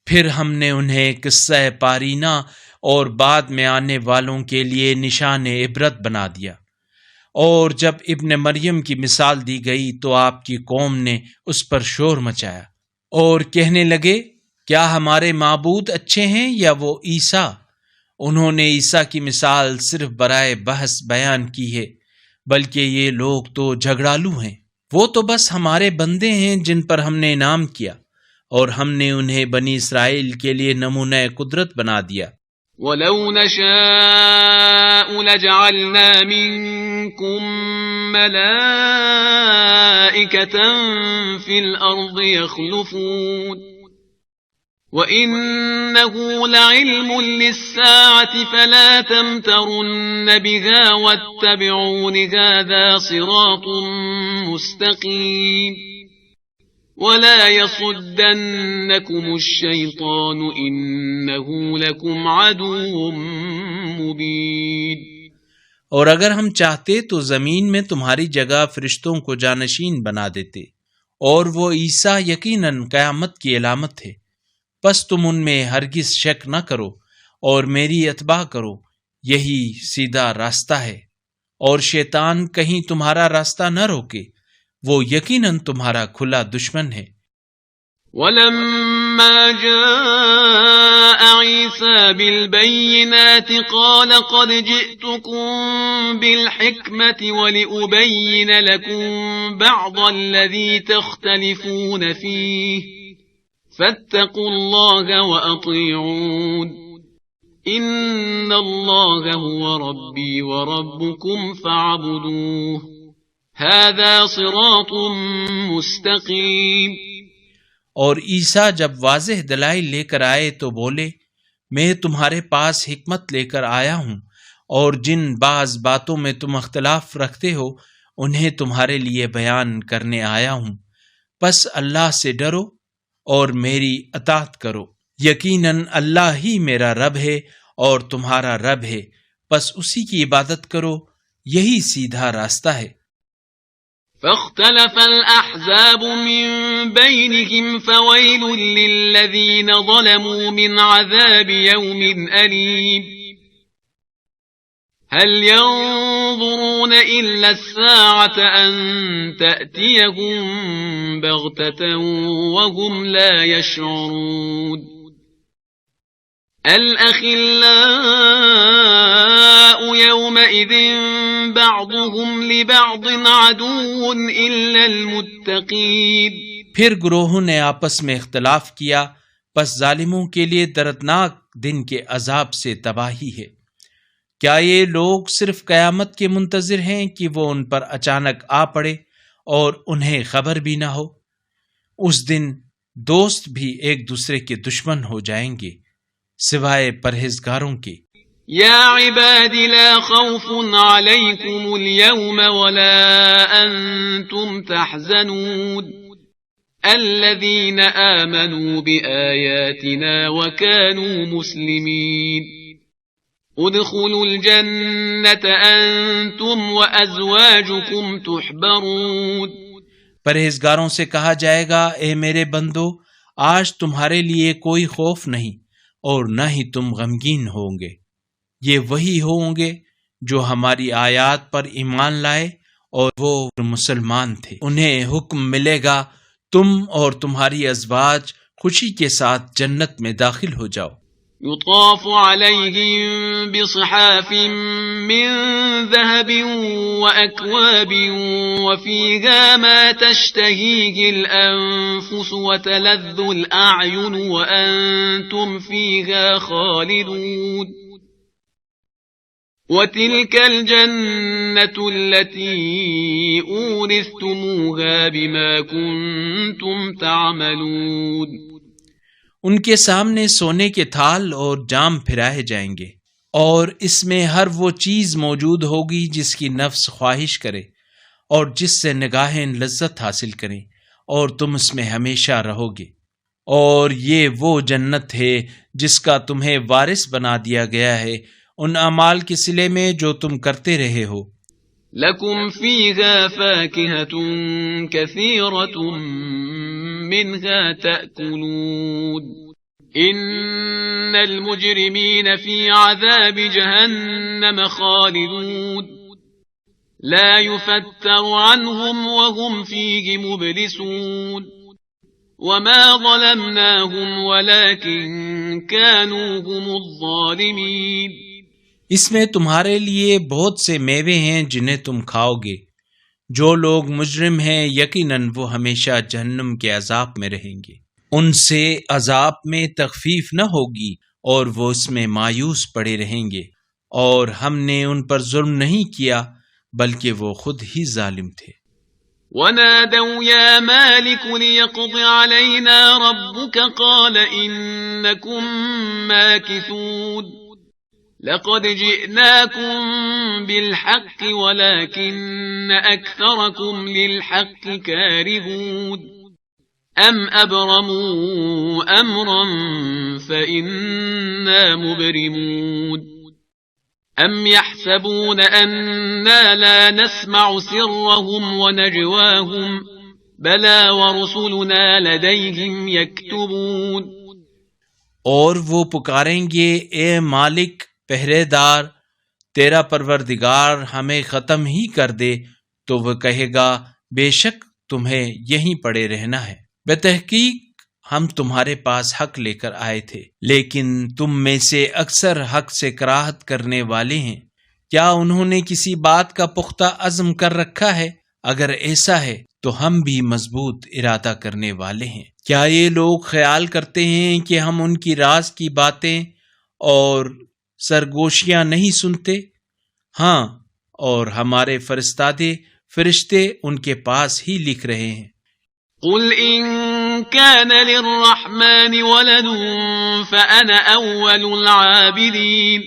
پھر ہم نے انہیں قصہ پارینہ اور بعد میں آنے والوں کے لیے نشان عبرت بنا دیا، اور جب ابن مریم کی مثال دی گئی تو آپ کی قوم نے اس پر شور مچایا اور کہنے لگے کیا ہمارے معبود اچھے ہیں یا وہ عیسیٰ؟ انہوں نے عیسیٰ کی مثال صرف برائے بحث بیان کی ہے، بلکہ یہ لوگ تو جھگڑالو ہیں۔ وہ تو بس ہمارے بندے ہیں جن پر ہم نے انعام کیا، اور ہم نے انہیں بنی اسرائیل کے لیے نمونہ قدرت بنا دیا۔ وَلَوْ نَشَاءُ لَجَعَلْنَا مِنكُم مَّلَائِكَةً فِي الْأَرْضِ يَخْلُفُونَ وَإِنَّهُ لَعِلْمٌ لِلسَّاعَةِ فَلَا تَمْتَرُنَّ بِهَا وَاتَّبِعُونِ هَذَا صِرَاطٌ مُسْتَقِيمٌ وَلَا يَصُدَّنَّكُمُ الشَّيْطَانُ إِنَّهُ لَكُمْ عَدُوٌّ مُبِينٌ۔ اور اگر ہم چاہتے تو زمین میں تمہاری جگہ فرشتوں کو جانشین بنا دیتے، اور وہ عیسیٰ یقیناً قیامت کی علامت ہے، پس تم ان میں ہرگز شک نہ کرو اور میری اتباع کرو، یہی سیدھا راستہ ہے، اور شیطان کہیں تمہارا راستہ نہ روکے، وہ یقیناً تمہارا کھلا دشمن ہے۔ وَلَمَّا جَاءَ عِيسَى بِالْبَيِّنَاتِ قَالَ قَدْ جِئْتُكُمْ بِالْحِكْمَةِ وَلِأُبَيِّنَ لَكُمْ بَعْضَ الَّذِي تَخْتَلِفُونَ فِيهِ فَاتَّقُوا اللَّهَ وَأَطِيعُونِ إِنَّ اللَّهَ هُوَ رَبِّي وَرَبُّكُمْ فَاعْبُدُوهُ هَذَا صِرَاطٌ مُسْتَقِيمٌ۔ اور عیسیٰ جب واضح دلائل لے کر آئے تو بولے میں تمہارے پاس حکمت لے کر آیا ہوں، اور جن بعض باتوں میں تم اختلاف رکھتے ہو انہیں تمہارے لیے بیان کرنے آیا ہوں، پس اللہ سے ڈرو اور میری اطاعت کرو، یقیناً اللہ ہی میرا رب ہے اور تمہارا رب ہے، پس اسی کی عبادت کرو، یہی سیدھا راستہ ہے۔ فاختلف الأحزاب من بينهم فويل للذين ظلموا من عذاب يوم أليم هل ينظرون إلا الساعة أن تأتيهم بغتة وهم لا يشعرون الأخلاء يومئذ بعضهم لبعض عدو إلا المتقين۔ پھر گروہوں نے آپس میں اختلاف کیا، پس ظالموں کے لیے دردناک دن کے عذاب سے تباہی ہے۔ کیا یہ لوگ صرف قیامت کے منتظر ہیں کہ وہ ان پر اچانک آ پڑے اور انہیں خبر بھی نہ ہو؟ اس دن دوست بھی ایک دوسرے کے دشمن ہو جائیں گے سوائے پرہیزگاروں کے۔ یا عباد لا خوف علیکم اليوم ولا انتم تحزنون الذین آمنوا بآیاتنا وكانوا مسلمین ادخلوا الجنة انتم وازواجکم تحبرون۔ پرہیزگاروں سے کہا جائے گا اے میرے بندو، آج تمہارے لیے کوئی خوف نہیں اور نہ ہی تم غمگین ہوں گے، یہ وہی ہوں گے جو ہماری آیات پر ایمان لائے اور وہ مسلمان تھے، انہیں حکم ملے گا تم اور تمہاری ازواج خوشی کے ساتھ جنت میں داخل ہو جاؤ۔ یطاف علیہم بصحاف من ذهب وأكواب وفيها ما تشتهيه الأنفس وتلذ الأعين وأنتم فيها خالدون وتلك الجنة التي أورثتموها بما كنتم تعملون. ان کے سامنے سونے کے تھال اور جام پھرائے جائیں گے، اور اس میں ہر وہ چیز موجود ہوگی جس کی نفس خواہش کرے اور جس سے نگاہیں لذت حاصل کریں، اور تم اس میں ہمیشہ رہو گے. اور یہ وہ جنت ہے جس کا تمہیں وارث بنا دیا گیا ہے ان اعمال کے صلے میں جو تم کرتے رہے ہو. لكم فيها فاكهة كثيرة منها تأكلون. إن المجرمين في عذاب جهنم خالدون. لا يفتر عنهم وهم فيه مبلسون. وما ظلمناهم ولكن كانوا هم الظالمين. اس میں تمہارے لیے بہت سے میوے ہیں جنہیں تم کھاؤ گے. جو لوگ مجرم ہیں یقیناً وہ ہمیشہ جہنم کے عذاب میں رہیں گے. ان سے عذاب میں تخفیف نہ ہوگی اور وہ اس میں مایوس پڑے رہیں گے. اور ہم نے ان پر ظلم نہیں کیا بلکہ وہ خود ہی ظالم تھے. ونادوا يا مالك ليقض علينا ربك قال إنكم ماكثون. لقد جئناكم بالحق ولكن أكثركم للحق كارهون. أم أبرموا أمرا فإنا مبرمون. أم يحسبون أننا لا نسمع سرهم ونجواهم بلى ورسلنا لديهم يكتبون. اور وہ پکاریں گے اے مالک پہرے دار، تیرا پروردگار ہمیں ختم ہی کر دے، تو وہ کہے گا بے شک تمہیں یہیں پڑے رہنا ہے. بتحقیق ہم تمہارے پاس حق لے کر آئے تھے، لیکن تم میں سے اکثر حق سے کراہت کرنے والے ہیں. کیا انہوں نے کسی بات کا پختہ عزم کر رکھا ہے؟ اگر ایسا ہے تو ہم بھی مضبوط ارادہ کرنے والے ہیں. کیا یہ لوگ خیال کرتے ہیں کہ ہم ان کی راز کی باتیں اور سرگوشیاں نہیں سنتے؟ ہاں، اور ہمارے فرستادے فرشتے ان کے پاس ہی لکھ رہے ہیں. قل إن كان للرحمن ولد فأنا أول العابدين.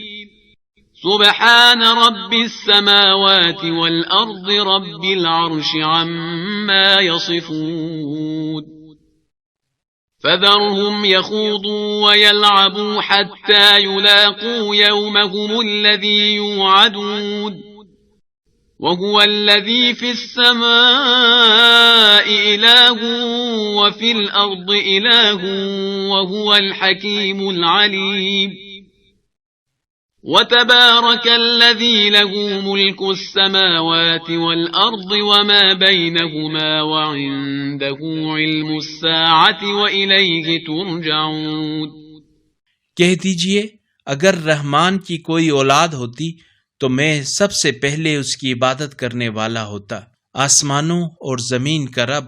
سبحان رب السماوات والأرض رب العرش عما يصفون. فذرهم يخوضوا ويلعبوا حتى يلاقوا يومهم الذي يوعدون. وهو الذي في السماء إله وفي الأرض إله وهو الحكيم العليم. وتبارك الذي له ملك السماوات والأرض وما بينهما وعنده علم الساعة وإليه ترجعون. کہہ دیجئے اگر رحمان کی کوئی اولاد ہوتی تو میں سب سے پہلے اس کی عبادت کرنے والا ہوتا. آسمانوں اور زمین کا رب،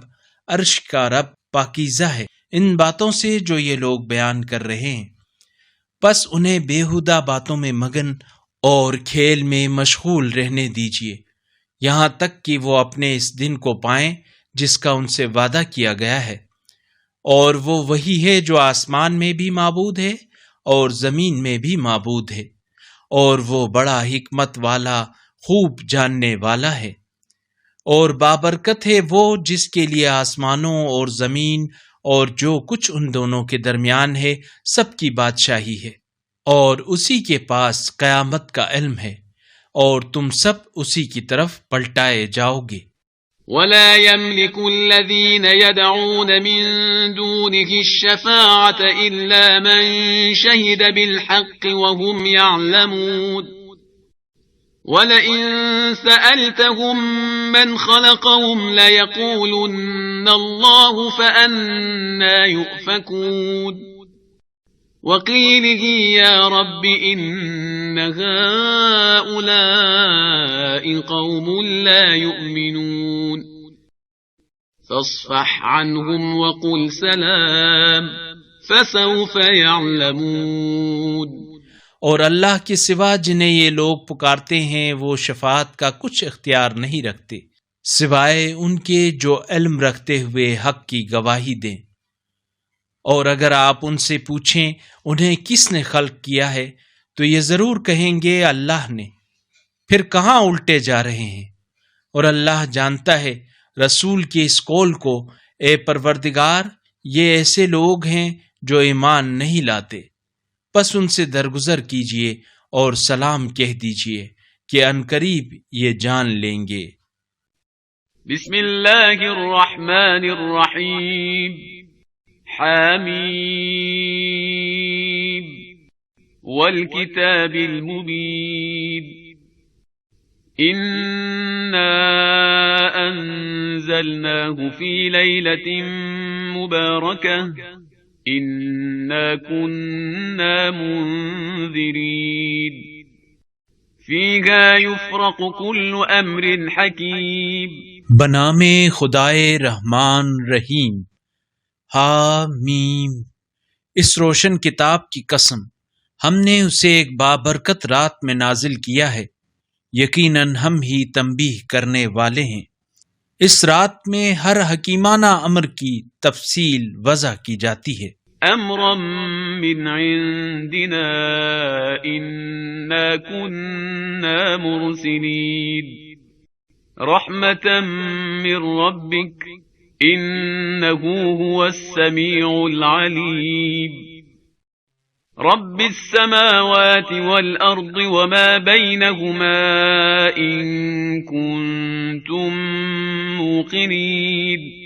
عرش کا رب پاکیزہ ہے ان باتوں سے جو یہ لوگ بیان کر رہے ہیں. پس انہیں بیہودہ باتوں میں مگن اور کھیل میں مشغول رہنے دیجیے یہاں تک کہ وہ اپنے اس دن کو پائیں جس کا ان سے وعدہ کیا گیا ہے. اور وہ وہی ہے جو آسمان میں بھی معبود ہے اور زمین میں بھی معبود ہے، اور وہ بڑا حکمت والا خوب جاننے والا ہے. اور بابرکت ہے وہ جس کے لیے آسمانوں اور زمین اور جو کچھ ان دونوں کے درمیان ہے سب کی بادشاہی ہے، اور اسی کے پاس قیامت کا علم ہے، اور تم سب اسی کی طرف پلٹائے جاؤ گے. ولا يملك الذين يدعون من دونه الشفاعة إلا من شهد بالحق وهم يعلمون. ولئن سألتهم من خلقهم ليقولن الله فأنا يؤفكون. وقيله يا رب إن هؤلاء قوم لا يؤمنون. فاصفح عنهم وقل سلام فسوف يعلمون. اور اللہ کے سوا جنہیں یہ لوگ پکارتے ہیں وہ شفاعت کا کچھ اختیار نہیں رکھتے سوائے ان کے جو علم رکھتے ہوئے حق کی گواہی دیں۔ اور اگر آپ ان سے پوچھیں انہیں کس نے خلق کیا ہے تو یہ ضرور کہیں گے اللہ نے، پھر کہاں الٹے جا رہے ہیں؟ اور اللہ جانتا ہے رسول کے اس قول کو، اے پروردگار یہ ایسے لوگ ہیں جو ایمان نہیں لاتے، پس ان سے درگزر کیجئے اور سلام کہہ دیجئے کہ عنقریب یہ جان لیں گے۔ بسم اللہ الرحمن الرحیم حامیم والکتاب المبین انا انزلناه فی لیلۃ مبارکہ انا كنا منذرین فیہا یفرق کل امر حکیم۔ بنام خدائے رحمان رحیم۔ حامیم۔ اس روشن کتاب کی قسم، ہم نے اسے ایک بابرکت رات میں نازل کیا ہے، یقیناً ہم ہی تنبیہ کرنے والے ہیں۔ اس رات میں ہر حکیمانہ امر کی تفصیل وضع کی جاتی ہے۔ امرا من عندنا انا كنا مرسلین رحمتا من ربک انه هو السمیع العلیم رب السماوات والارض وما بینهما ان کنتم موقنین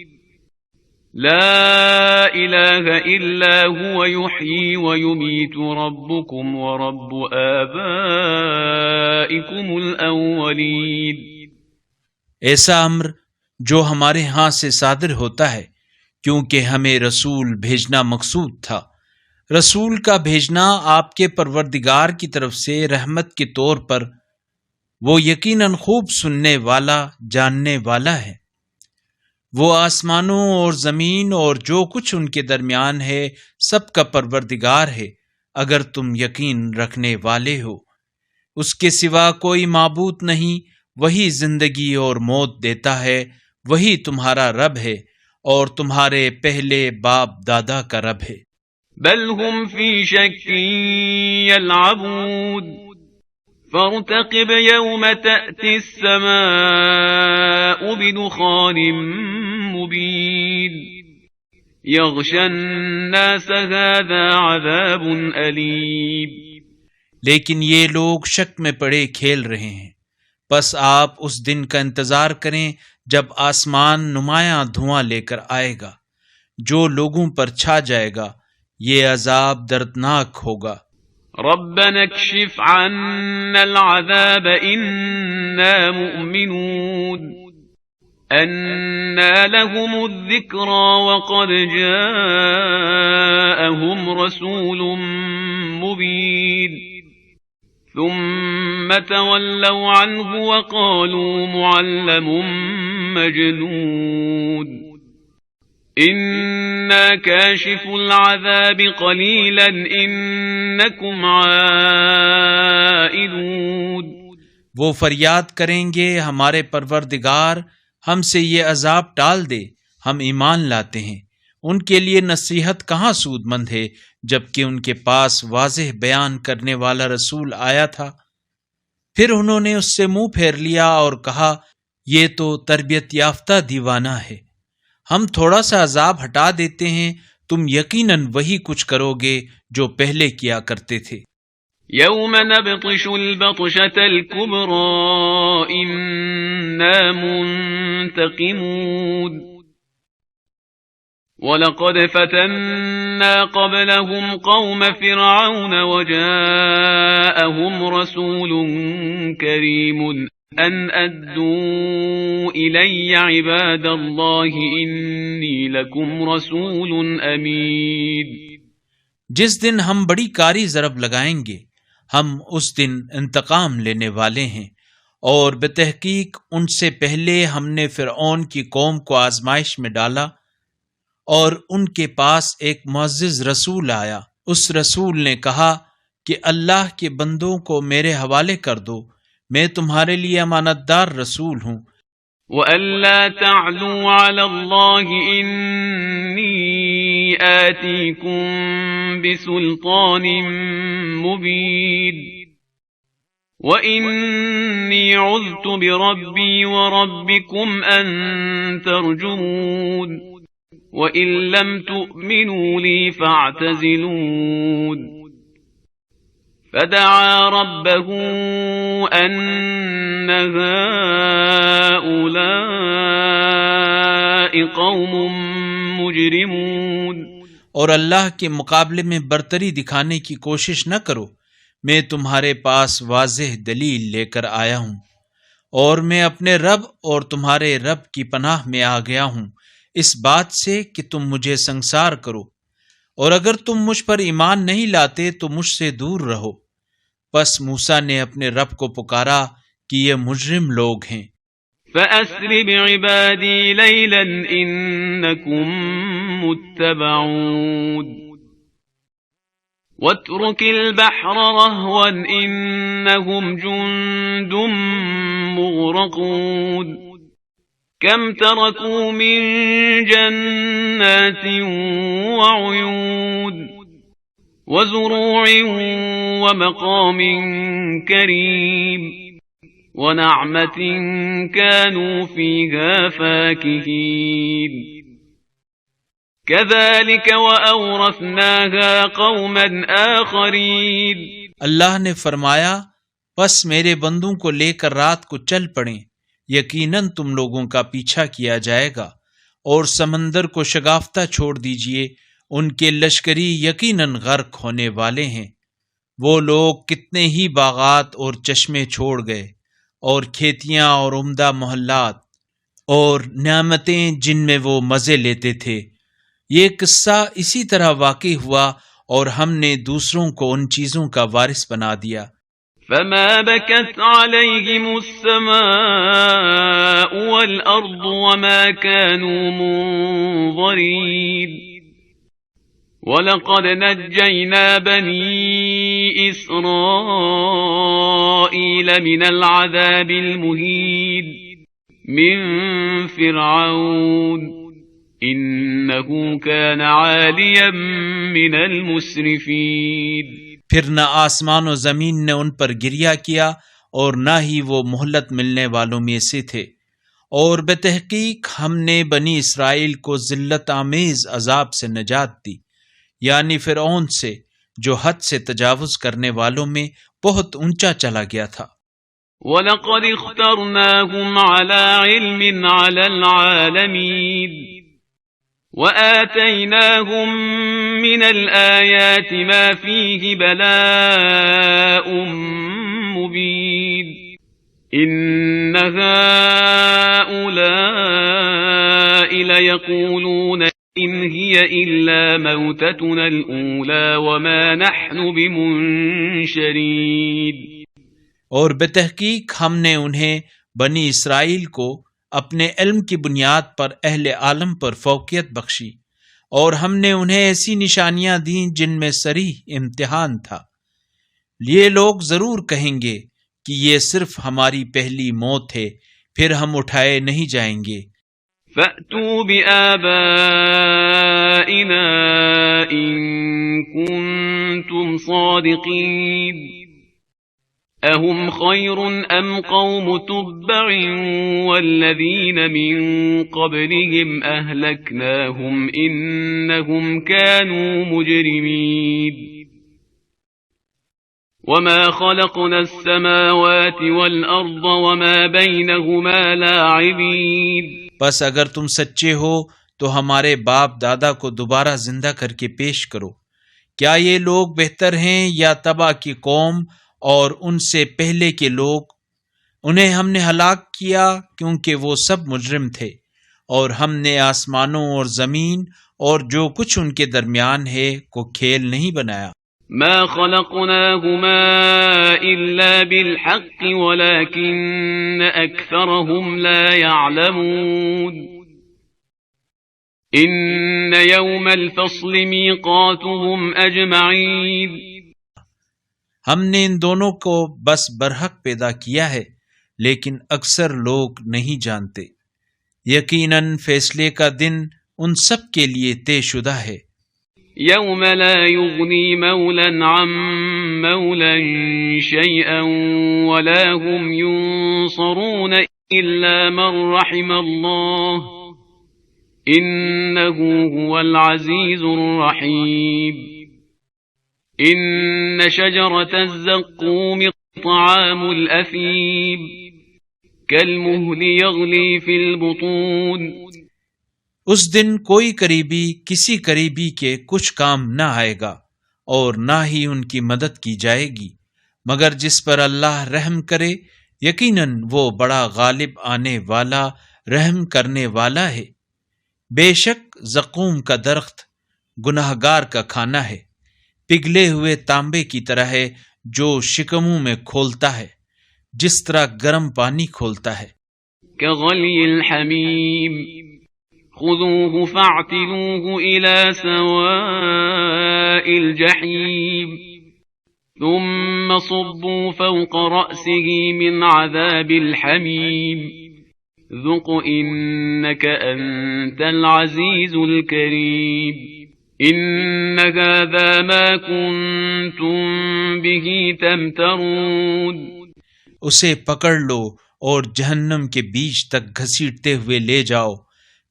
لا الہ الا هو یحیی ویمیت ربکم ورب آبائکم الاولین۔ ایسا امر جو ہمارے ہاں سے صادر ہوتا ہے، کیونکہ ہمیں رسول بھیجنا مقصود تھا۔ رسول کا بھیجنا آپ کے پروردگار کی طرف سے رحمت کے طور پر، وہ یقیناً خوب سننے والا جاننے والا ہے۔ وہ آسمانوں اور زمین اور جو کچھ ان کے درمیان ہے سب کا پروردگار ہے، اگر تم یقین رکھنے والے ہو۔ اس کے سوا کوئی معبود نہیں، وہی زندگی اور موت دیتا ہے، وہی تمہارا رب ہے اور تمہارے پہلے باپ دادا کا رب ہے۔ بل هم فی شک یلعبون فارتقب یوم تأتی السماء بدخان مبین یغشی الناس هذا عذاب علیم۔ لیکن یہ لوگ شک میں پڑے کھیل رہے ہیں، پس آپ اس دن کا انتظار کریں جب آسمان نمایاں دھواں لے کر آئے گا، جو لوگوں پر چھا جائے گا، یہ عذاب دردناک ہوگا۔ ربنا اکشف عنا العذاب انا مؤمنون انا لهم الذکرى وقد جاءهم رسول مبین ثم تولوا عنه وقالوا معلم مجنون انا کاشف العذاب قلیلا انکم عائدون۔ وہ فریاد کریں گے ہمارے پروردگار ہم سے یہ عذاب ٹال دے، ہم ایمان لاتے ہیں۔ ان کے لیے نصیحت کہاں سود مند ہے جبکہ ان کے پاس واضح بیان کرنے والا رسول آیا تھا۔ پھر انہوں نے اس سے منہ پھیر لیا اور کہا یہ تو تربیت یافتہ دیوانہ ہے، ہم تھوڑا سا عذاب ہٹا دیتے ہیں، تم یقیناً وہی کچھ کرو گے جو پہلے کیا کرتے تھے۔ یوم نبطش البطشة الكبرى انا منتقمون وَلَقَدْ فَتَنَّا قَبْلَهُمْ قَوْمَ فِرْعَوْنَ وَجَاءَهُمْ رَسُولٌ كَرِيمٌ أَنْ أَدُّوا إِلَيَّ عِبَادَ اللَّهِ إِنِّي لَكُمْ رَسُولٌ أَمِينٌ۔ جس دن ہم بڑی کاری ضرب لگائیں گے، ہم اس دن انتقام لینے والے ہیں، اور بتحقیق ان سے پہلے ہم نے فرعون کی قوم کو آزمائش میں ڈالا، اور ان کے پاس ایک معزز رسول آیا۔ اس رسول نے کہا کہ اللہ کے بندوں کو میرے حوالے کر دو، میں تمہارے لیے امانت دار رسول ہوں۔ وَأَلَّا تَعْلُوا عَلَى اللَّهِ إِنِّي آتِيكُم بِسُلْطَانٍ مُّبِينٍ وَإِنِّي عُذْتُ بِرَبِّي وَرَبِّكُمْ أَن تَرْجُمُونِ وَإِن لَّمْ تُؤْمِنُوا لِي فَاعْتَزِلُونِ فَدَعَا رَبَّهُ أَنَّ هَٰؤُلَاءِ قَوْمٌ مُجْرِمُونَ۔ اور اللہ کے مقابلے میں برتری دکھانے کی کوشش نہ کرو، میں تمہارے پاس واضح دلیل لے کر آیا ہوں، اور میں اپنے رب اور تمہارے رب کی پناہ میں آ گیا ہوں اس بات سے کہ تم مجھے سنگسار کرو، اور اگر تم مجھ پر ایمان نہیں لاتے تو مجھ سے دور رہو۔ پس موسیٰ نے اپنے رب کو پکارا کہ یہ مجرم لوگ ہیں۔ فَأَسْرِ بِعِبَادِي لَيْلًا إِنَّكُم مُّتَّبَعُونَ وَاتْرُكِ الْبَحْرَ رَهْوًا إِنَّهُمْ جُندٌ مُّغْرَقُونَ كَمْ تَرَكُوا مِن جَنَّاتٍ وَعُيُونٍ وَزُرُوعٍ وَمَقَامٍ كَرِيمٍ وَنَعْمَةٍ كَانُوا فِيهَا فَاكِهِينَ كَذَلِكَ وَأَوْرَثْنَاهَا قَوْمًا آخَرِينَ۔ اللہ نے فرمایا، پس میرے بندوں کو لے کر رات کو چل پڑیں، یقیناً تم لوگوں کا پیچھا کیا جائے گا، اور سمندر کو شگافتہ چھوڑ دیجئے، ان کے لشکری یقیناً غرق ہونے والے ہیں۔ وہ لوگ کتنے ہی باغات اور چشمے چھوڑ گئے، اور کھیتیاں اور عمدہ محلات اور نعمتیں جن میں وہ مزے لیتے تھے۔ یہ قصہ اسی طرح واقع ہوا، اور ہم نے دوسروں کو ان چیزوں کا وارث بنا دیا۔ فَمَا بَكَتْ عَلَيْهِمُ السَّمَاءُ وَالْأَرْضُ وَمَا كَانُوا مُنظَرِينَ وَلَقَدْ نَجَّيْنَا بَنِي إِسْرَائِيلَ مِنَ الْعَذَابِ الْمُهِينِ مِنْ فِرْعَوْنَ إِنَّهُ كَانَ عَالِيًا مِنَ الْمُسْرِفِينَ۔ پھر نہ آسمان و زمین نے ان پر گریہ کیا، اور نہ ہی وہ مہلت ملنے والوں میں سے تھے، اور بتحقیق ہم نے بنی اسرائیل کو ذلت آمیز عذاب سے نجات دی، یعنی فرعون سے، جو حد سے تجاوز کرنے والوں میں بہت اونچا چلا گیا تھا۔ وَلَقَدِ اخْتَرْنَاهُمْ عَلَى عِلْمٍ عَلَى الْعَالَمِينَ وَآتَيْنَاهُمْ مِنَ الْآيَاتِ مَا فِيهِ بَلَاءٌ مُّبِينٌ إِنَّ هَٰؤُلَاءِ لَيَقُولُونَ إِنْ هِيَ إِلَّا مَوْتَتُنَا الْأُولَىٰ وَمَا نَحْنُ بِمُنشَرِينَ۔ اور بتحقیق ہم نے انہیں بنی اسرائیل کو اپنے علم کی بنیاد پر اہل عالم پر فوقیت بخشی، اور ہم نے انہیں ایسی نشانیاں دیں جن میں صریح امتحان تھا۔ یہ لوگ ضرور کہیں گے کہ یہ صرف ہماری پہلی موت ہے، پھر ہم اٹھائے نہیں جائیں گے۔ فَأْتُوا بِآبَائِنَا إِن كُنتُمْ صَادِقِينَ أَهُمْ خَيْرٌ أَمْ قَوْمُ تُبَّعٍ وَالَّذِينَ مِن قَبْلِهِمْ أَهْلَكْنَاهُمْ إِنَّهُمْ كَانُوا مُجْرِمِينَ وَمَا خَلَقْنَا السَّمَاوَاتِ وَالْأَرْضَ وَمَا بَيْنَهُمَا لَاعِبِينَ۔ بس اگر تم سچے ہو تو ہمارے باپ دادا کو دوبارہ زندہ کر کے پیش کرو۔ کیا یہ لوگ بہتر ہیں یا تبع کی قوم اور ان سے پہلے کے لوگ؟ انہیں ہم نے ہلاک کیا کیونکہ وہ سب مجرم تھے، اور ہم نے آسمانوں اور زمین اور جو کچھ ان کے درمیان ہے کو کھیل نہیں بنایا۔ ما خلقناهما إلا بالحق ولكن أكثرهم لا يعلمون إن يوم الفصل ميقاتهم أجمعين ہم نے ان دونوں کو بس برحق پیدا کیا ہے، لیکن اکثر لوگ نہیں جانتے۔ یقیناً فیصلے کا دن ان سب کے لیے طے شدہ ہے۔ يوم لا يغني مولا عن مولا شيئا ولا هم ينصرون إلا من رحم الله إنه هو العزيز الرحيم إن شجرة الزقوم طعام الأثيم كالمهل يغلي في البطون۔ اس دن کوئی قریبی کسی قریبی کے کچھ کام نہ آئے گا، اور نہ ہی ان کی مدد کی جائے گی مگر جس پر اللہ رحم کرے، یقیناً وہ بڑا غالب آنے والا رحم کرنے والا ہے۔ بے شک زقوم کا درخت گناہگار کا کھانا ہے، پگھلے ہوئے تانبے کی طرح ہے جو شکموں میں کھولتا ہے، جس طرح گرم پانی کھولتا ہے۔ كغلي الحميم خذوه فاعتلوه إلى سواء الجحيم ثم صبوا فوق رأسه من عذاب الحميم ذق إنك أنت العزيز الكريم إن هذا ما كنتم به تمترون۔ اسے پکڑ لو اور جہنم کے بیچ تک گھسیٹتے ہوئے لے جاؤ،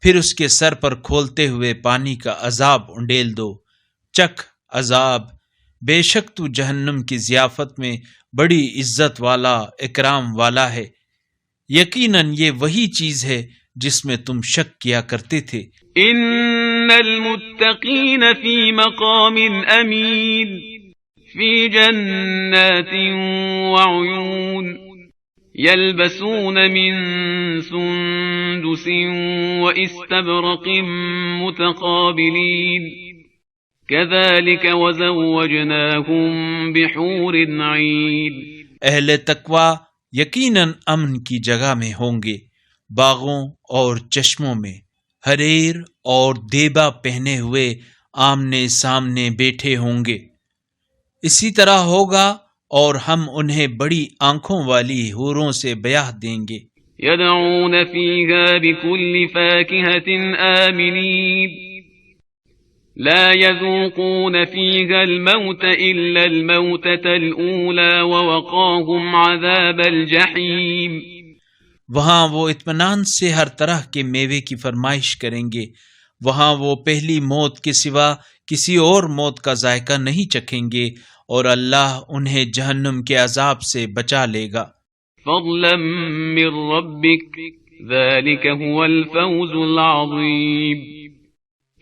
پھر اس کے سر پر کھولتے ہوئے پانی کا عذاب انڈیل دو۔ چکھ عذاب، بے شک تو جہنم کی ضیافت میں بڑی عزت والا اکرام والا ہے۔ یقیناً یہ وہی چیز ہے جس میں تم شک کیا کرتے تھے۔ ان المتقین فی مقام امین فی جنات وعیون يلبسون من سندس واستبرق متقابلين كذلك وزوجناهم بحور عين۔ اہل تقوی یقیناً امن کی جگہ میں ہوں گے، باغوں اور چشموں میں حریر اور دیبا پہنے ہوئے آمنے سامنے بیٹھے ہوں گے۔ اسی طرح ہوگا اور ہم انہیں بڑی آنکھوں والی حوروں سے بیاہ دیں گے۔ يدعون فيها بكل فاكهة آمنين لا يذوقون فيها الموت إلا الموتة الأولى ووقاهم عذاب الجحيم۔ وہاں وہ اطمینان سے ہر طرح کے میوے کی فرمائش کریں گے، وہاں وہ پہلی موت کے سوا کسی اور موت کا ذائقہ نہیں چکھیں گے، اور اللہ انہیں جہنم کے عذاب سے بچا لے گا۔ فضلا من ربك ذلك هو الفوز العظيم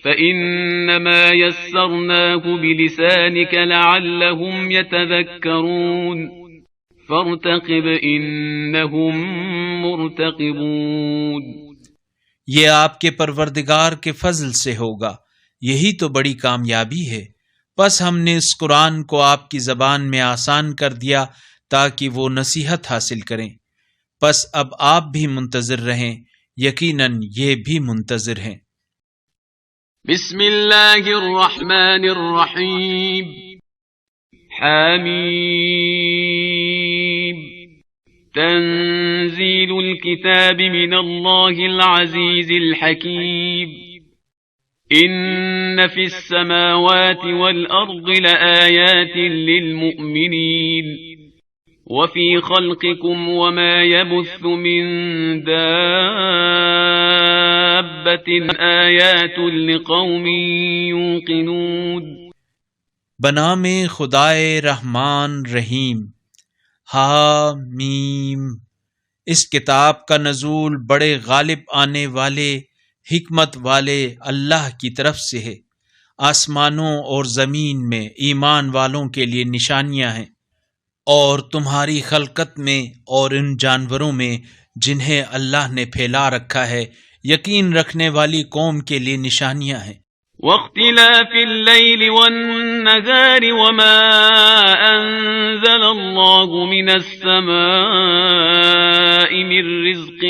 فإنما يسرناه بلسانك لعلهم يتذكرون فارتقب إنهم مرتقبون۔ یہ آپ کے پروردگار کے فضل سے ہوگا، یہی تو بڑی کامیابی ہے۔ پس ہم نے اس قرآن کو آپ کی زبان میں آسان کر دیا تاکہ وہ نصیحت حاصل کریں، پس اب آپ بھی منتظر رہیں، یقیناً یہ بھی منتظر ہیں۔ بسم اللہ الرحمن الرحیم حامیم تنزیل الكتاب من اللہ العزیز الحکیم ان فی السماوات والارض لآیات للمؤمنین وفی خلقکم وما یبث من دابۃ آیات لقوم یوقنون۔ بنام خدائے رحمان رحیم۔ حامیم۔ اس کتاب کا نزول بڑے غالب آنے والے حکمت والے اللہ کی طرف سے ہے۔ آسمانوں اور زمین میں ایمان والوں کے لیے نشانیاں ہیں، اور تمہاری خلقت میں اور ان جانوروں میں جنہیں اللہ نے پھیلا رکھا ہے یقین رکھنے والی قوم کے لیے نشانیاں ہیں۔ واختلاف الليل والنهار وما أنزل الله من السماء من رزق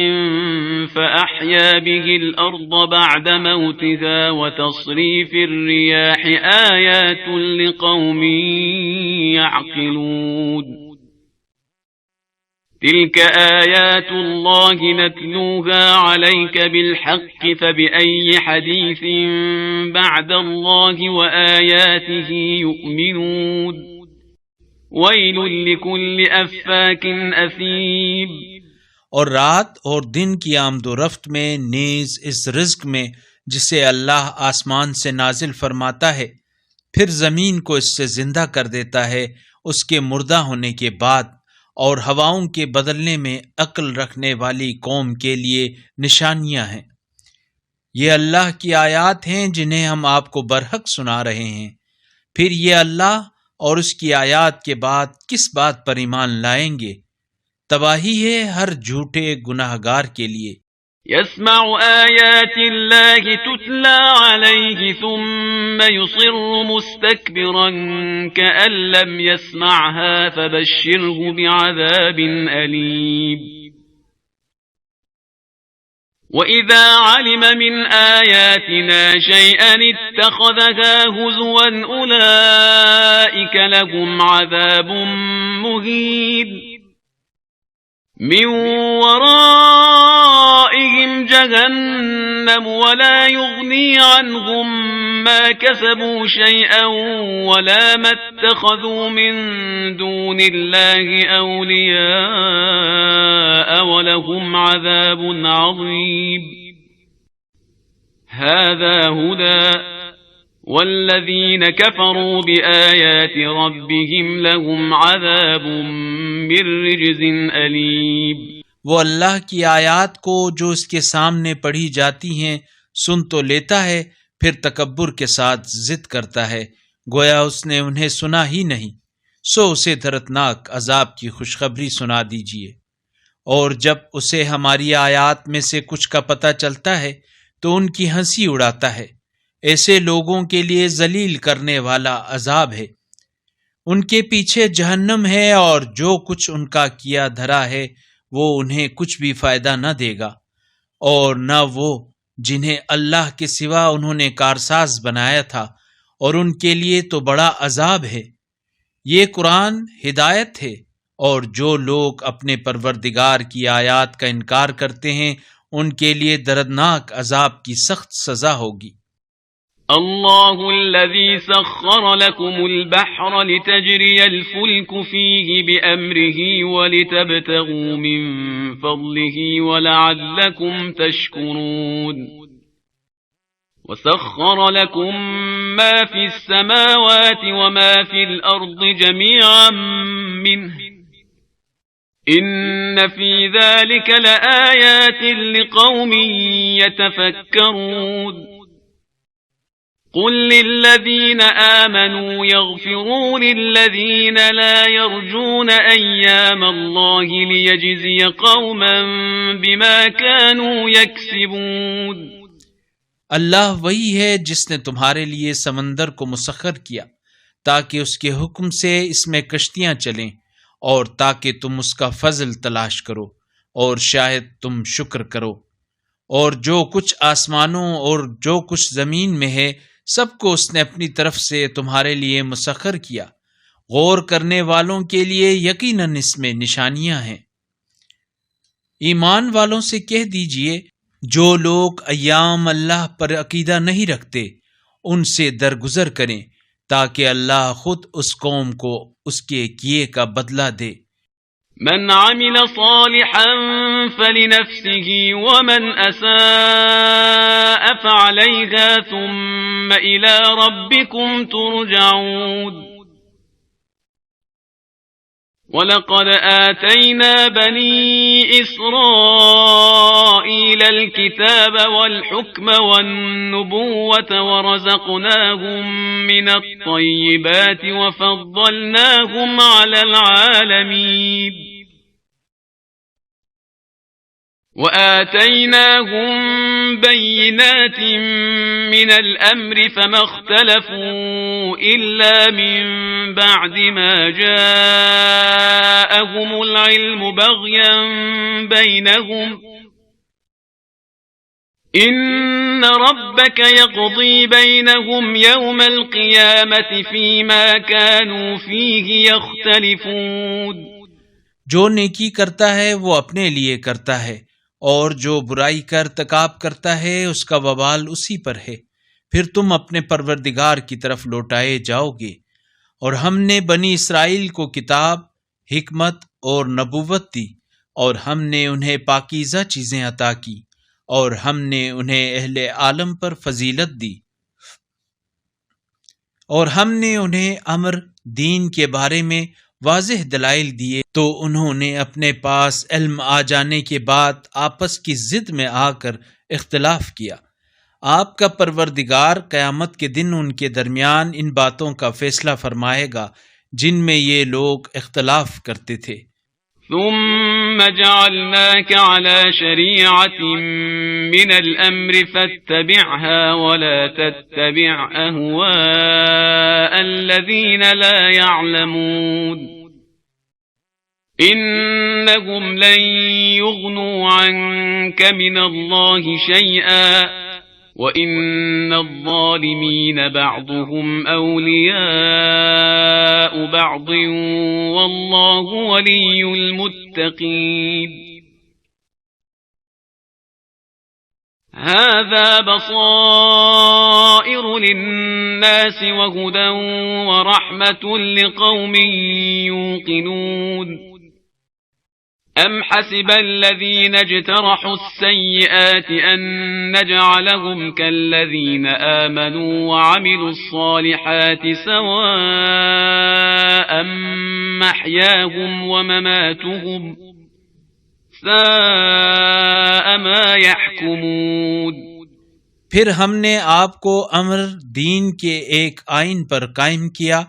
فأحيا به الأرض بعد موتها وتصريف الرياح آيات لقوم يعقلون تلك آيات الله نتلوها عليك بالحق فبأي حديث بعد الله وآياته يؤمنون ويل لكل أفاك أثيم۔ اور رات اور دن کی آمد و رفت میں نیز اس رزق میں جسے اللہ آسمان سے نازل فرماتا ہے پھر زمین کو اس سے زندہ کر دیتا ہے اس کے مردہ ہونے کے بعد، اور ہواؤں کے بدلنے میں عقل رکھنے والی قوم کے لیے نشانیاں ہیں۔ یہ اللہ کی آیات ہیں جنہیں ہم آپ کو برحق سنا رہے ہیں، پھر یہ اللہ اور اس کی آیات کے بعد کس بات پر ایمان لائیں گے؟ تباہی ہے ہر جھوٹے گناہگار کے لیے۔ يسمع آيات الله تتلى عليه ثم يصر مستكبرا كأن لم يسمعها فبشره بعذاب أليم وإذا علم من آياتنا شيئا اتخذها هزوا أولئك لهم عذاب مهين من ورائهم جهنم ولا يغني عنهم ما كسبوا شيئا ولا ما اتخذوا من دون الله أولياء ولهم عذاب عظيم هذا هدى والذين كفروا بآيات ربهم لهم عذاب من رجز أليم۔ وہ اللہ کی آیات کو جو اس کے سامنے پڑھی جاتی ہیں سن تو لیتا ہے، پھر تکبر کے ساتھ ضد کرتا ہے گویا اس نے انہیں سنا ہی نہیں، سو اسے دردناک عذاب کی خوشخبری سنا دیجیے۔ اور جب اسے ہماری آیات میں سے کچھ کا پتہ چلتا ہے تو ان کی ہنسی اڑاتا ہے، ایسے لوگوں کے لیے ذلیل کرنے والا عذاب ہے۔ ان کے پیچھے جہنم ہے اور جو کچھ ان کا کیا دھرا ہے وہ انہیں کچھ بھی فائدہ نہ دے گا، اور نہ وہ جنہیں اللہ کے سوا انہوں نے کارساز بنایا تھا، اور ان کے لیے تو بڑا عذاب ہے۔ یہ قرآن ہدایت ہے، اور جو لوگ اپنے پروردگار کی آیات کا انکار کرتے ہیں ان کے لیے دردناک عذاب کی سخت سزا ہوگی۔ الله الذي سخر لكم البحر لتجري الفلك فيه بأمره ولتبتغوا من فضله ولعلكم تشكرون وسخر لكم ما في السماوات وما في الأرض جميعا منه إن في ذلك لآيات لقوم يتفكرون قل للذين آمنوا يغفروا للذين لا يرجون أيام الله ليجزي قوما بما كانوا يكسبون۔ اللہ وہی ہے جس نے تمہارے لیے سمندر کو مسخر کیا تاکہ اس کے حکم سے اس میں کشتیاں چلیں، اور تاکہ تم اس کا فضل تلاش کرو اور شاید تم شکر کرو۔ اور جو کچھ آسمانوں اور جو کچھ زمین میں ہے سب کو اس نے اپنی طرف سے تمہارے لیے مسخر کیا، غور کرنے والوں کے لیے یقیناً اس میں نشانیاں ہیں۔ ایمان والوں سے کہہ دیجئے جو لوگ ایام اللہ پر عقیدہ نہیں رکھتے ان سے درگزر کریں تاکہ اللہ خود اس قوم کو اس کے کیے کا بدلہ دے۔ من عمل صالحا فلنفسه ومن أساء فعليها ثم إلى ربكم ترجعون۔ وَلَقَدْ آتَيْنَا بَنِي إِسْرَائِيلَ الْكِتَابَ وَالْحُكْمَ وَالنُّبُوَّةَ وَرَزَقْنَاهُمْ مِنَ الطَّيِّبَاتِ وَفَضَّلْنَاهُمْ عَلَى الْعَالَمِينَ وَآتَيْنَاهُمْ بَيِّنَاتٍ مِنَ الْأَمْرِ فَمَا اخْتَلَفُوا إِلَّا مِن بَعْدِ مَا جَاءَهُمُ العلم بغيا بينهم إن ربك يقضي بينهم يوم القيامة فيما كانوا فيه يختلفون. جو نیکی کرتا ہے وہ اپنے لیے کرتا ہے، اور جو برائی کا ارتکاب کرتا ہے اس کا وبال اسی پر ہے، پھر تم اپنے پروردگار کی طرف لوٹائے جاؤ گے۔ اور ہم نے بنی اسرائیل کو کتاب، حکمت اور نبوت دی، اور ہم نے انہیں پاکیزہ چیزیں عطا کی، اور ہم نے انہیں اہل عالم پر فضیلت دی، اور ہم نے انہیں امر دین کے بارے میں واضح دلائل دیے، تو انہوں نے اپنے پاس علم آ جانے کے بعد آپس کی ضد میں آ کر اختلاف کیا۔ آپ کا پروردگار قیامت کے دن ان کے درمیان ان باتوں کا فیصلہ فرمائے گا جن میں یہ لوگ اختلاف کرتے تھے۔ ثم جعلناك على شريعة من الأمر فاتبعها ولا تتبع أهواء الذين لا يعلمون إنهم لن يغنوا عنك من الله شيئا وَإِنَّ الظَّالِمِينَ بَعْضُهُمْ أَوْلِيَاءُ بَعْضٍ وَاللَّهُ وَلِيُّ الْمُتَّقِينَ. هَذَا بَصَائِرُ لِلنَّاسِ وَهُدًى وَرَحْمَةٌ لِقَوْمٍ يُوقِنُونَ. أَمْ حَسِبَ الَّذِينَ اجْتَرَحُوا السَّيِّئَاتِ أَن نَّجْعَلَهُمْ كَالَّذِينَ آمَنُوا وَعَمِلُوا الصَّالِحَاتِ سَوَاءً مَّحْيَاهُمْ وَمَمَاتُهُمْ سَاءَ مَا يَحْكُمُونَ. پھر ہم نے آپ کو امر دین کے ایک آئین پر قائم کیا،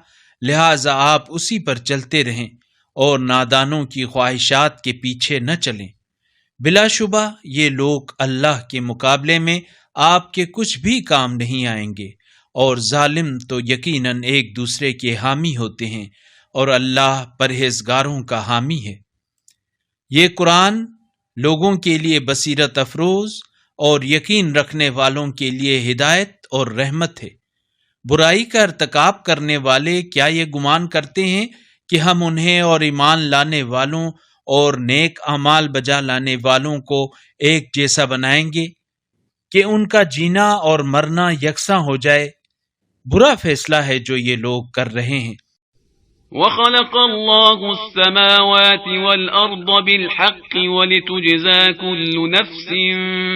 لہٰذا آپ اسی پر چلتے رہیں اور نادانوں کی خواہشات کے پیچھے نہ چلیں۔ بلا شبہ یہ لوگ اللہ کے مقابلے میں آپ کے کچھ بھی کام نہیں آئیں گے، اور ظالم تو یقیناً ایک دوسرے کے حامی ہوتے ہیں، اور اللہ پرہیزگاروں کا حامی ہے۔ یہ قرآن لوگوں کے لیے بصیرت افروز اور یقین رکھنے والوں کے لیے ہدایت اور رحمت ہے۔ برائی کا ارتکاب کرنے والے کیا یہ گمان کرتے ہیں کہ ہم انہیں اور ایمان لانے والوں اور نیک اعمال بجا لانے والوں کو ایک جیسا بنائیں گے کہ ان کا جینا اور مرنا یکساں ہو جائے؟ برا فیصلہ ہے جو یہ لوگ کر رہے ہیں۔ وَخَلَقَ اللَّهُ السَّمَاوَاتِ وَالْأَرْضَ بِالْحَقِّ وَلِتُجْزَى كُلُّ نَفْسٍ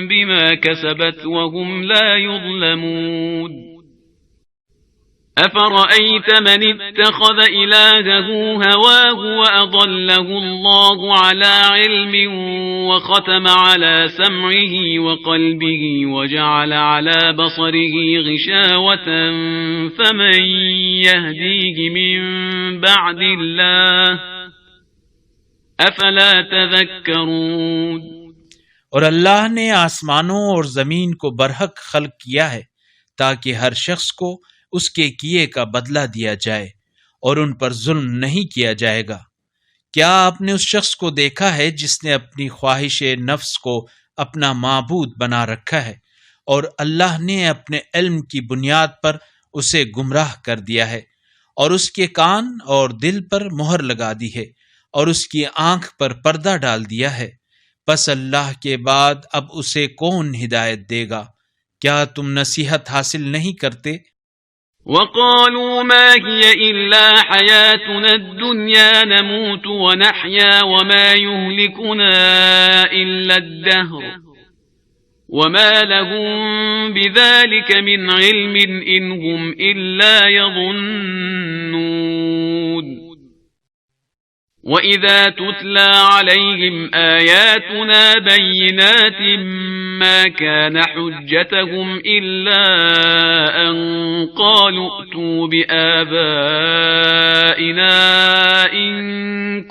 بِمَا كَسَبَتْ وَهُمْ لَا يُظْلَمُونَ. أَفَرَأَيْتَ مَنِ اتَّخَذَ إِلَٰهَهُ هَوَاهُ وَأَضَلَّهُ اللَّهُ عَلَىٰ عِلْمٍ وَخَتَمَ عَلَىٰ سَمْعِهِ وَقَلْبِهِ وَجَعَلَ عَلَىٰ بَصَرِهِ غِشَاوَةً فَمَن يَهْدِيهِ مِن بَعْدِ اللَّهِ أَفَلَا تَذَكَّرُونَ. اور اللہ نے آسمانوں اور زمین کو برحق خلق کیا ہے تاکہ ہر شخص کو اس کے کیے کا بدلہ دیا جائے، اور ان پر ظلم نہیں کیا جائے گا۔ کیا آپ نے اس شخص کو دیکھا ہے جس نے اپنی خواہش نفس کو اپنا معبود بنا رکھا ہے، اور اللہ نے اپنے علم کی بنیاد پر اسے گمراہ کر دیا ہے، اور اس کے کان اور دل پر مہر لگا دی ہے، اور اس کی آنکھ پر پردہ ڈال دیا ہے، پس اللہ کے بعد اب اسے کون ہدایت دے گا؟ کیا تم نصیحت حاصل نہیں کرتے؟ وَقَالُوا مَا هِيَ إِلَّا حَيَاتُنَا الدُّنْيَا نَمُوتُ وَنَحْيَا وَمَا يُهْلِكُنَا إِلَّا الدَّهْرُ وَمَا لَهُم بِذَلِكَ مِنْ عِلْمٍ إِنْ هُمْ إِلَّا يَظُنُّونَ. وَإِذَا تُتْلَى عَلَيْهِمْ آيَاتُنَا بَيِّنَاتٍ مَا كَانَ حُجَّتَهُمْ إِلَّا أَن قَالُوا ائْتُوا بِآبَائِنَا إِن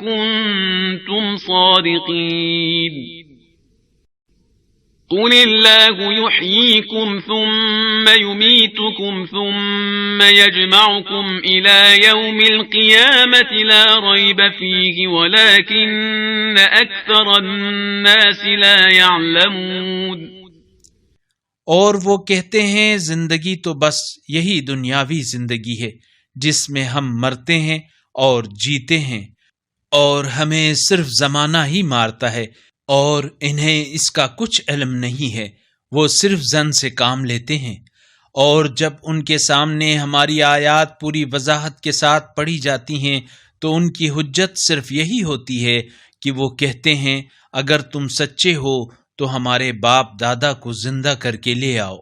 كُنتُمْ صَادِقِينَ. قل الله يحييكم ثم يميتكم ثم يجمعكم إلى يوم القيامة لا ريب فيه ولكن أكثر الناس لا يعلمون۔ اور وہ کہتے ہیں زندگی تو بس یہی دنیاوی زندگی ہے جس میں ہم مرتے ہیں اور جیتے ہیں، اور ہمیں صرف زمانہ ہی مارتا ہے، اور انہیں اس کا کچھ علم نہیں ہے، وہ صرف ظن سے کام لیتے ہیں۔ اور جب ان کے سامنے ہماری آیات پوری وضاحت کے ساتھ پڑھی جاتی ہیں تو ان کی حجت صرف یہی ہوتی ہے کہ وہ کہتے ہیں اگر تم سچے ہو تو ہمارے باپ دادا کو زندہ کر کے لے آؤ۔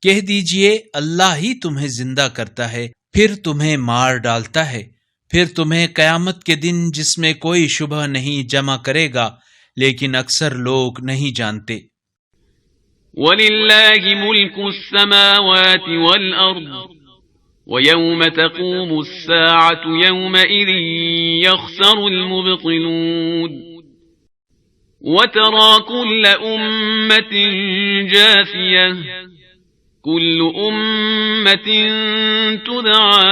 کہہ دیجئے اللہ ہی تمہیں زندہ کرتا ہے، پھر تمہیں مار ڈالتا ہے، پھر تمہیں قیامت کے دن جس میں کوئی شبہ نہیں جمع کرے گا، لیکن اکثر لوگ نہیں جانتے۔ وَلِلَّهِ مُلْكُ السَّمَاوَاتِ وَالْأَرْضِ وَيَوْمَ تَقُومُ السَّاعَةُ يَوْمَئِذٍ يَخْسَرُ الْمُبْطِلُونَ وَتَرَى كُلَّ أُمَّةٍ جَاثِيَةً كُلُّ أُمَّةٍ تُدْعَى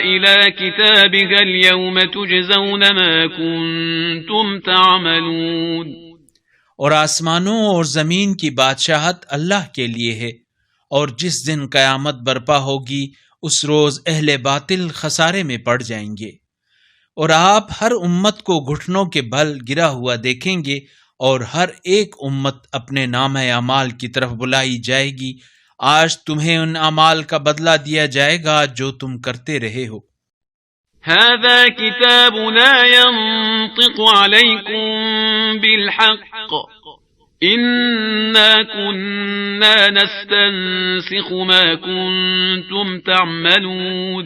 إِلَى كِتَابِهَا الْيَوْمَ تُجْزَوْنَ مَا كُنتُمْ تَعْمَلُونَ۔ اور آسمانوں اور زمین کی بادشاہت اللہ کے لیے ہے، اور جس دن قیامت برپا ہوگی اس روز اہل باطل خسارے میں پڑ جائیں گے، اور آپ ہر امت کو گھٹنوں کے بل گرا ہوا دیکھیں گے، اور ہر ایک امت اپنے نامہ اعمال کی طرف بلائی جائے گی، آج تمہیں ان اعمال کا بدلہ دیا جائے گا جو تم کرتے رہے ہو۔ هذا كتابنا ينطق عليكم بالحق إنا كنا نستنسخ ما كنتم تعملون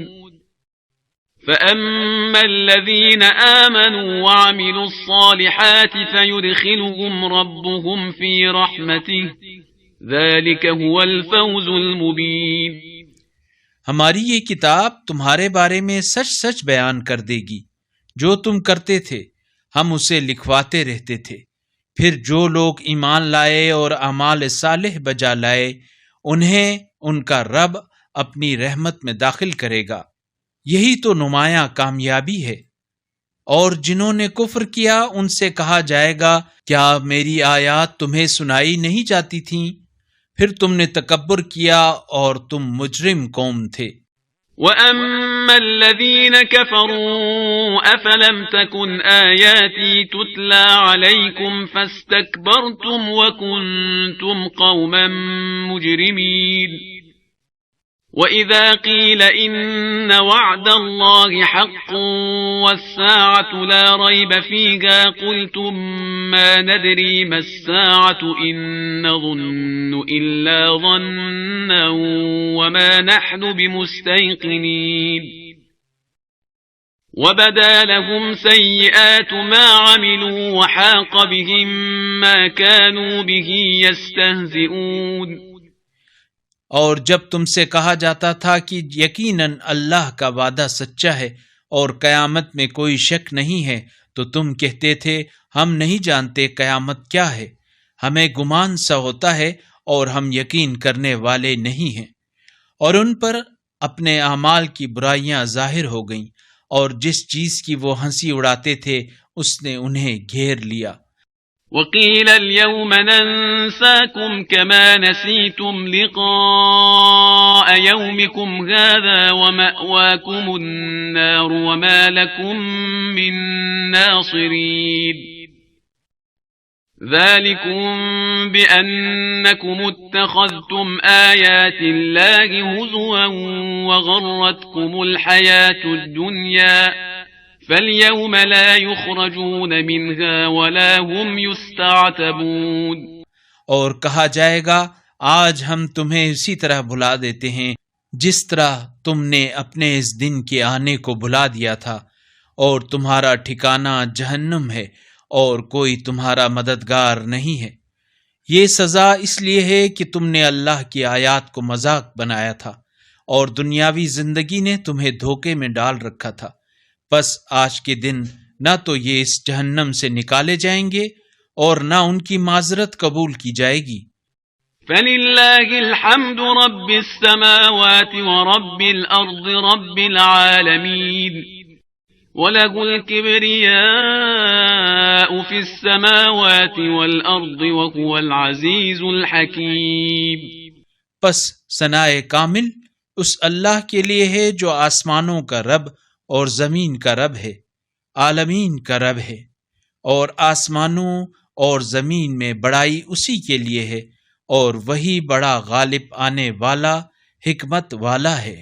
فأما الذين آمنوا وعملوا الصالحات فيدخلهم ربهم في رحمته ذلك هو الفوز المبين۔ ہماری یہ کتاب تمہارے بارے میں سچ سچ بیان کر دے گی، جو تم کرتے تھے ہم اسے لکھواتے رہتے تھے، پھر جو لوگ ایمان لائے اور اعمال صالح بجا لائے انہیں ان کا رب اپنی رحمت میں داخل کرے گا، یہی تو نمایاں کامیابی ہے۔ اور جنہوں نے کفر کیا ان سے کہا جائے گا کیا میری آیات تمہیں سنائی نہیں جاتی تھیں؟ پھر تم نے تکبر کیا اور تم مجرم قوم تھے۔ وَأَمَّا الَّذِينَ كَفَرُوا أَفَلَمْ تَكُنْ آيَاتِي تُتْلَى عَلَيْكُمْ فَاسْتَكْبَرْتُمْ وَكُنْتُمْ قَوْمًا مُجْرِمِينَ وَإِذَا قِيلَ إِنَّ وَعْدَ اللَّهِ حَقٌّ وَالسَّاعَةُ لَا رَيْبَ فِيهَا قُلْتُمْ مَا نَدْرِي مَا السَّاعَةُ إِن نَّظُنُّ إِلَّا ظَنًّا وَمَا نَحْنُ بِمُسْتَيْقِنِينَ وَبَدَا لَهُمْ سَيِّئَاتُ مَا عَمِلُوا وَحَاقَ بِهِم مَّا كَانُوا بِهِ يَسْتَهْزِئُونَ۔ اور جب تم سے کہا جاتا تھا کہ یقیناً اللہ کا وعدہ سچا ہے اور قیامت میں کوئی شک نہیں ہے تو تم کہتے تھے ہم نہیں جانتے قیامت کیا ہے، ہمیں گمان سا ہوتا ہے اور ہم یقین کرنے والے نہیں ہیں۔ اور ان پر اپنے اعمال کی برائیاں ظاہر ہو گئیں، اور جس چیز کی وہ ہنسی اڑاتے تھے اس نے انہیں گھیر لیا۔ وَقِيلَ الْيَوْمَ نَنسَاكُمْ كَمَا نَسِيتُمْ لِقَاءَ يَوْمِكُمْ هَذَا وَمَأْوَاكُمُ النَّارُ وَمَا لَكُمْ مِنْ نَاصِرِينَ ذَلِكُمْ بِأَنَّكُمُ اتَّخَذْتُمْ آيَاتِ اللَّهِ هُزُوًا وَغَرَّتْكُمُ الْحَيَاةُ الدُّنْيَا فَالْيَوْمَ لَا يُخْرَجُونَ مِنْهَا وَلَا هُمْ يُسْتَعْتَبُونَ۔ اور کہا جائے گا آج ہم تمہیں اسی طرح بھلا دیتے ہیں جس طرح تم نے اپنے اس دن کے آنے کو بھلا دیا تھا، اور تمہارا ٹھکانہ جہنم ہے اور کوئی تمہارا مددگار نہیں ہے۔ یہ سزا اس لیے ہے کہ تم نے اللہ کی آیات کو مذاق بنایا تھا اور دنیاوی زندگی نے تمہیں دھوکے میں ڈال رکھا تھا، پس آج کے دن نہ تو یہ اس جہنم سے نکالے جائیں گے اور نہ ان کی معذرت قبول کی جائے گی۔ فلله الحمد رب السماوات ورب الأرض رب العالمين وله الكبرياء في السماوات والأرض وهو العزيز الحكيم. پس ثنائے کامل اس اللہ کے لیے ہے جو آسمانوں کا رب اور زمین کا رب ہے، عالمین کا رب ہے، اور آسمانوں اور زمین میں بڑائی اسی کے لیے ہے، اور وہی بڑا غالب آنے والا، حکمت والا ہے۔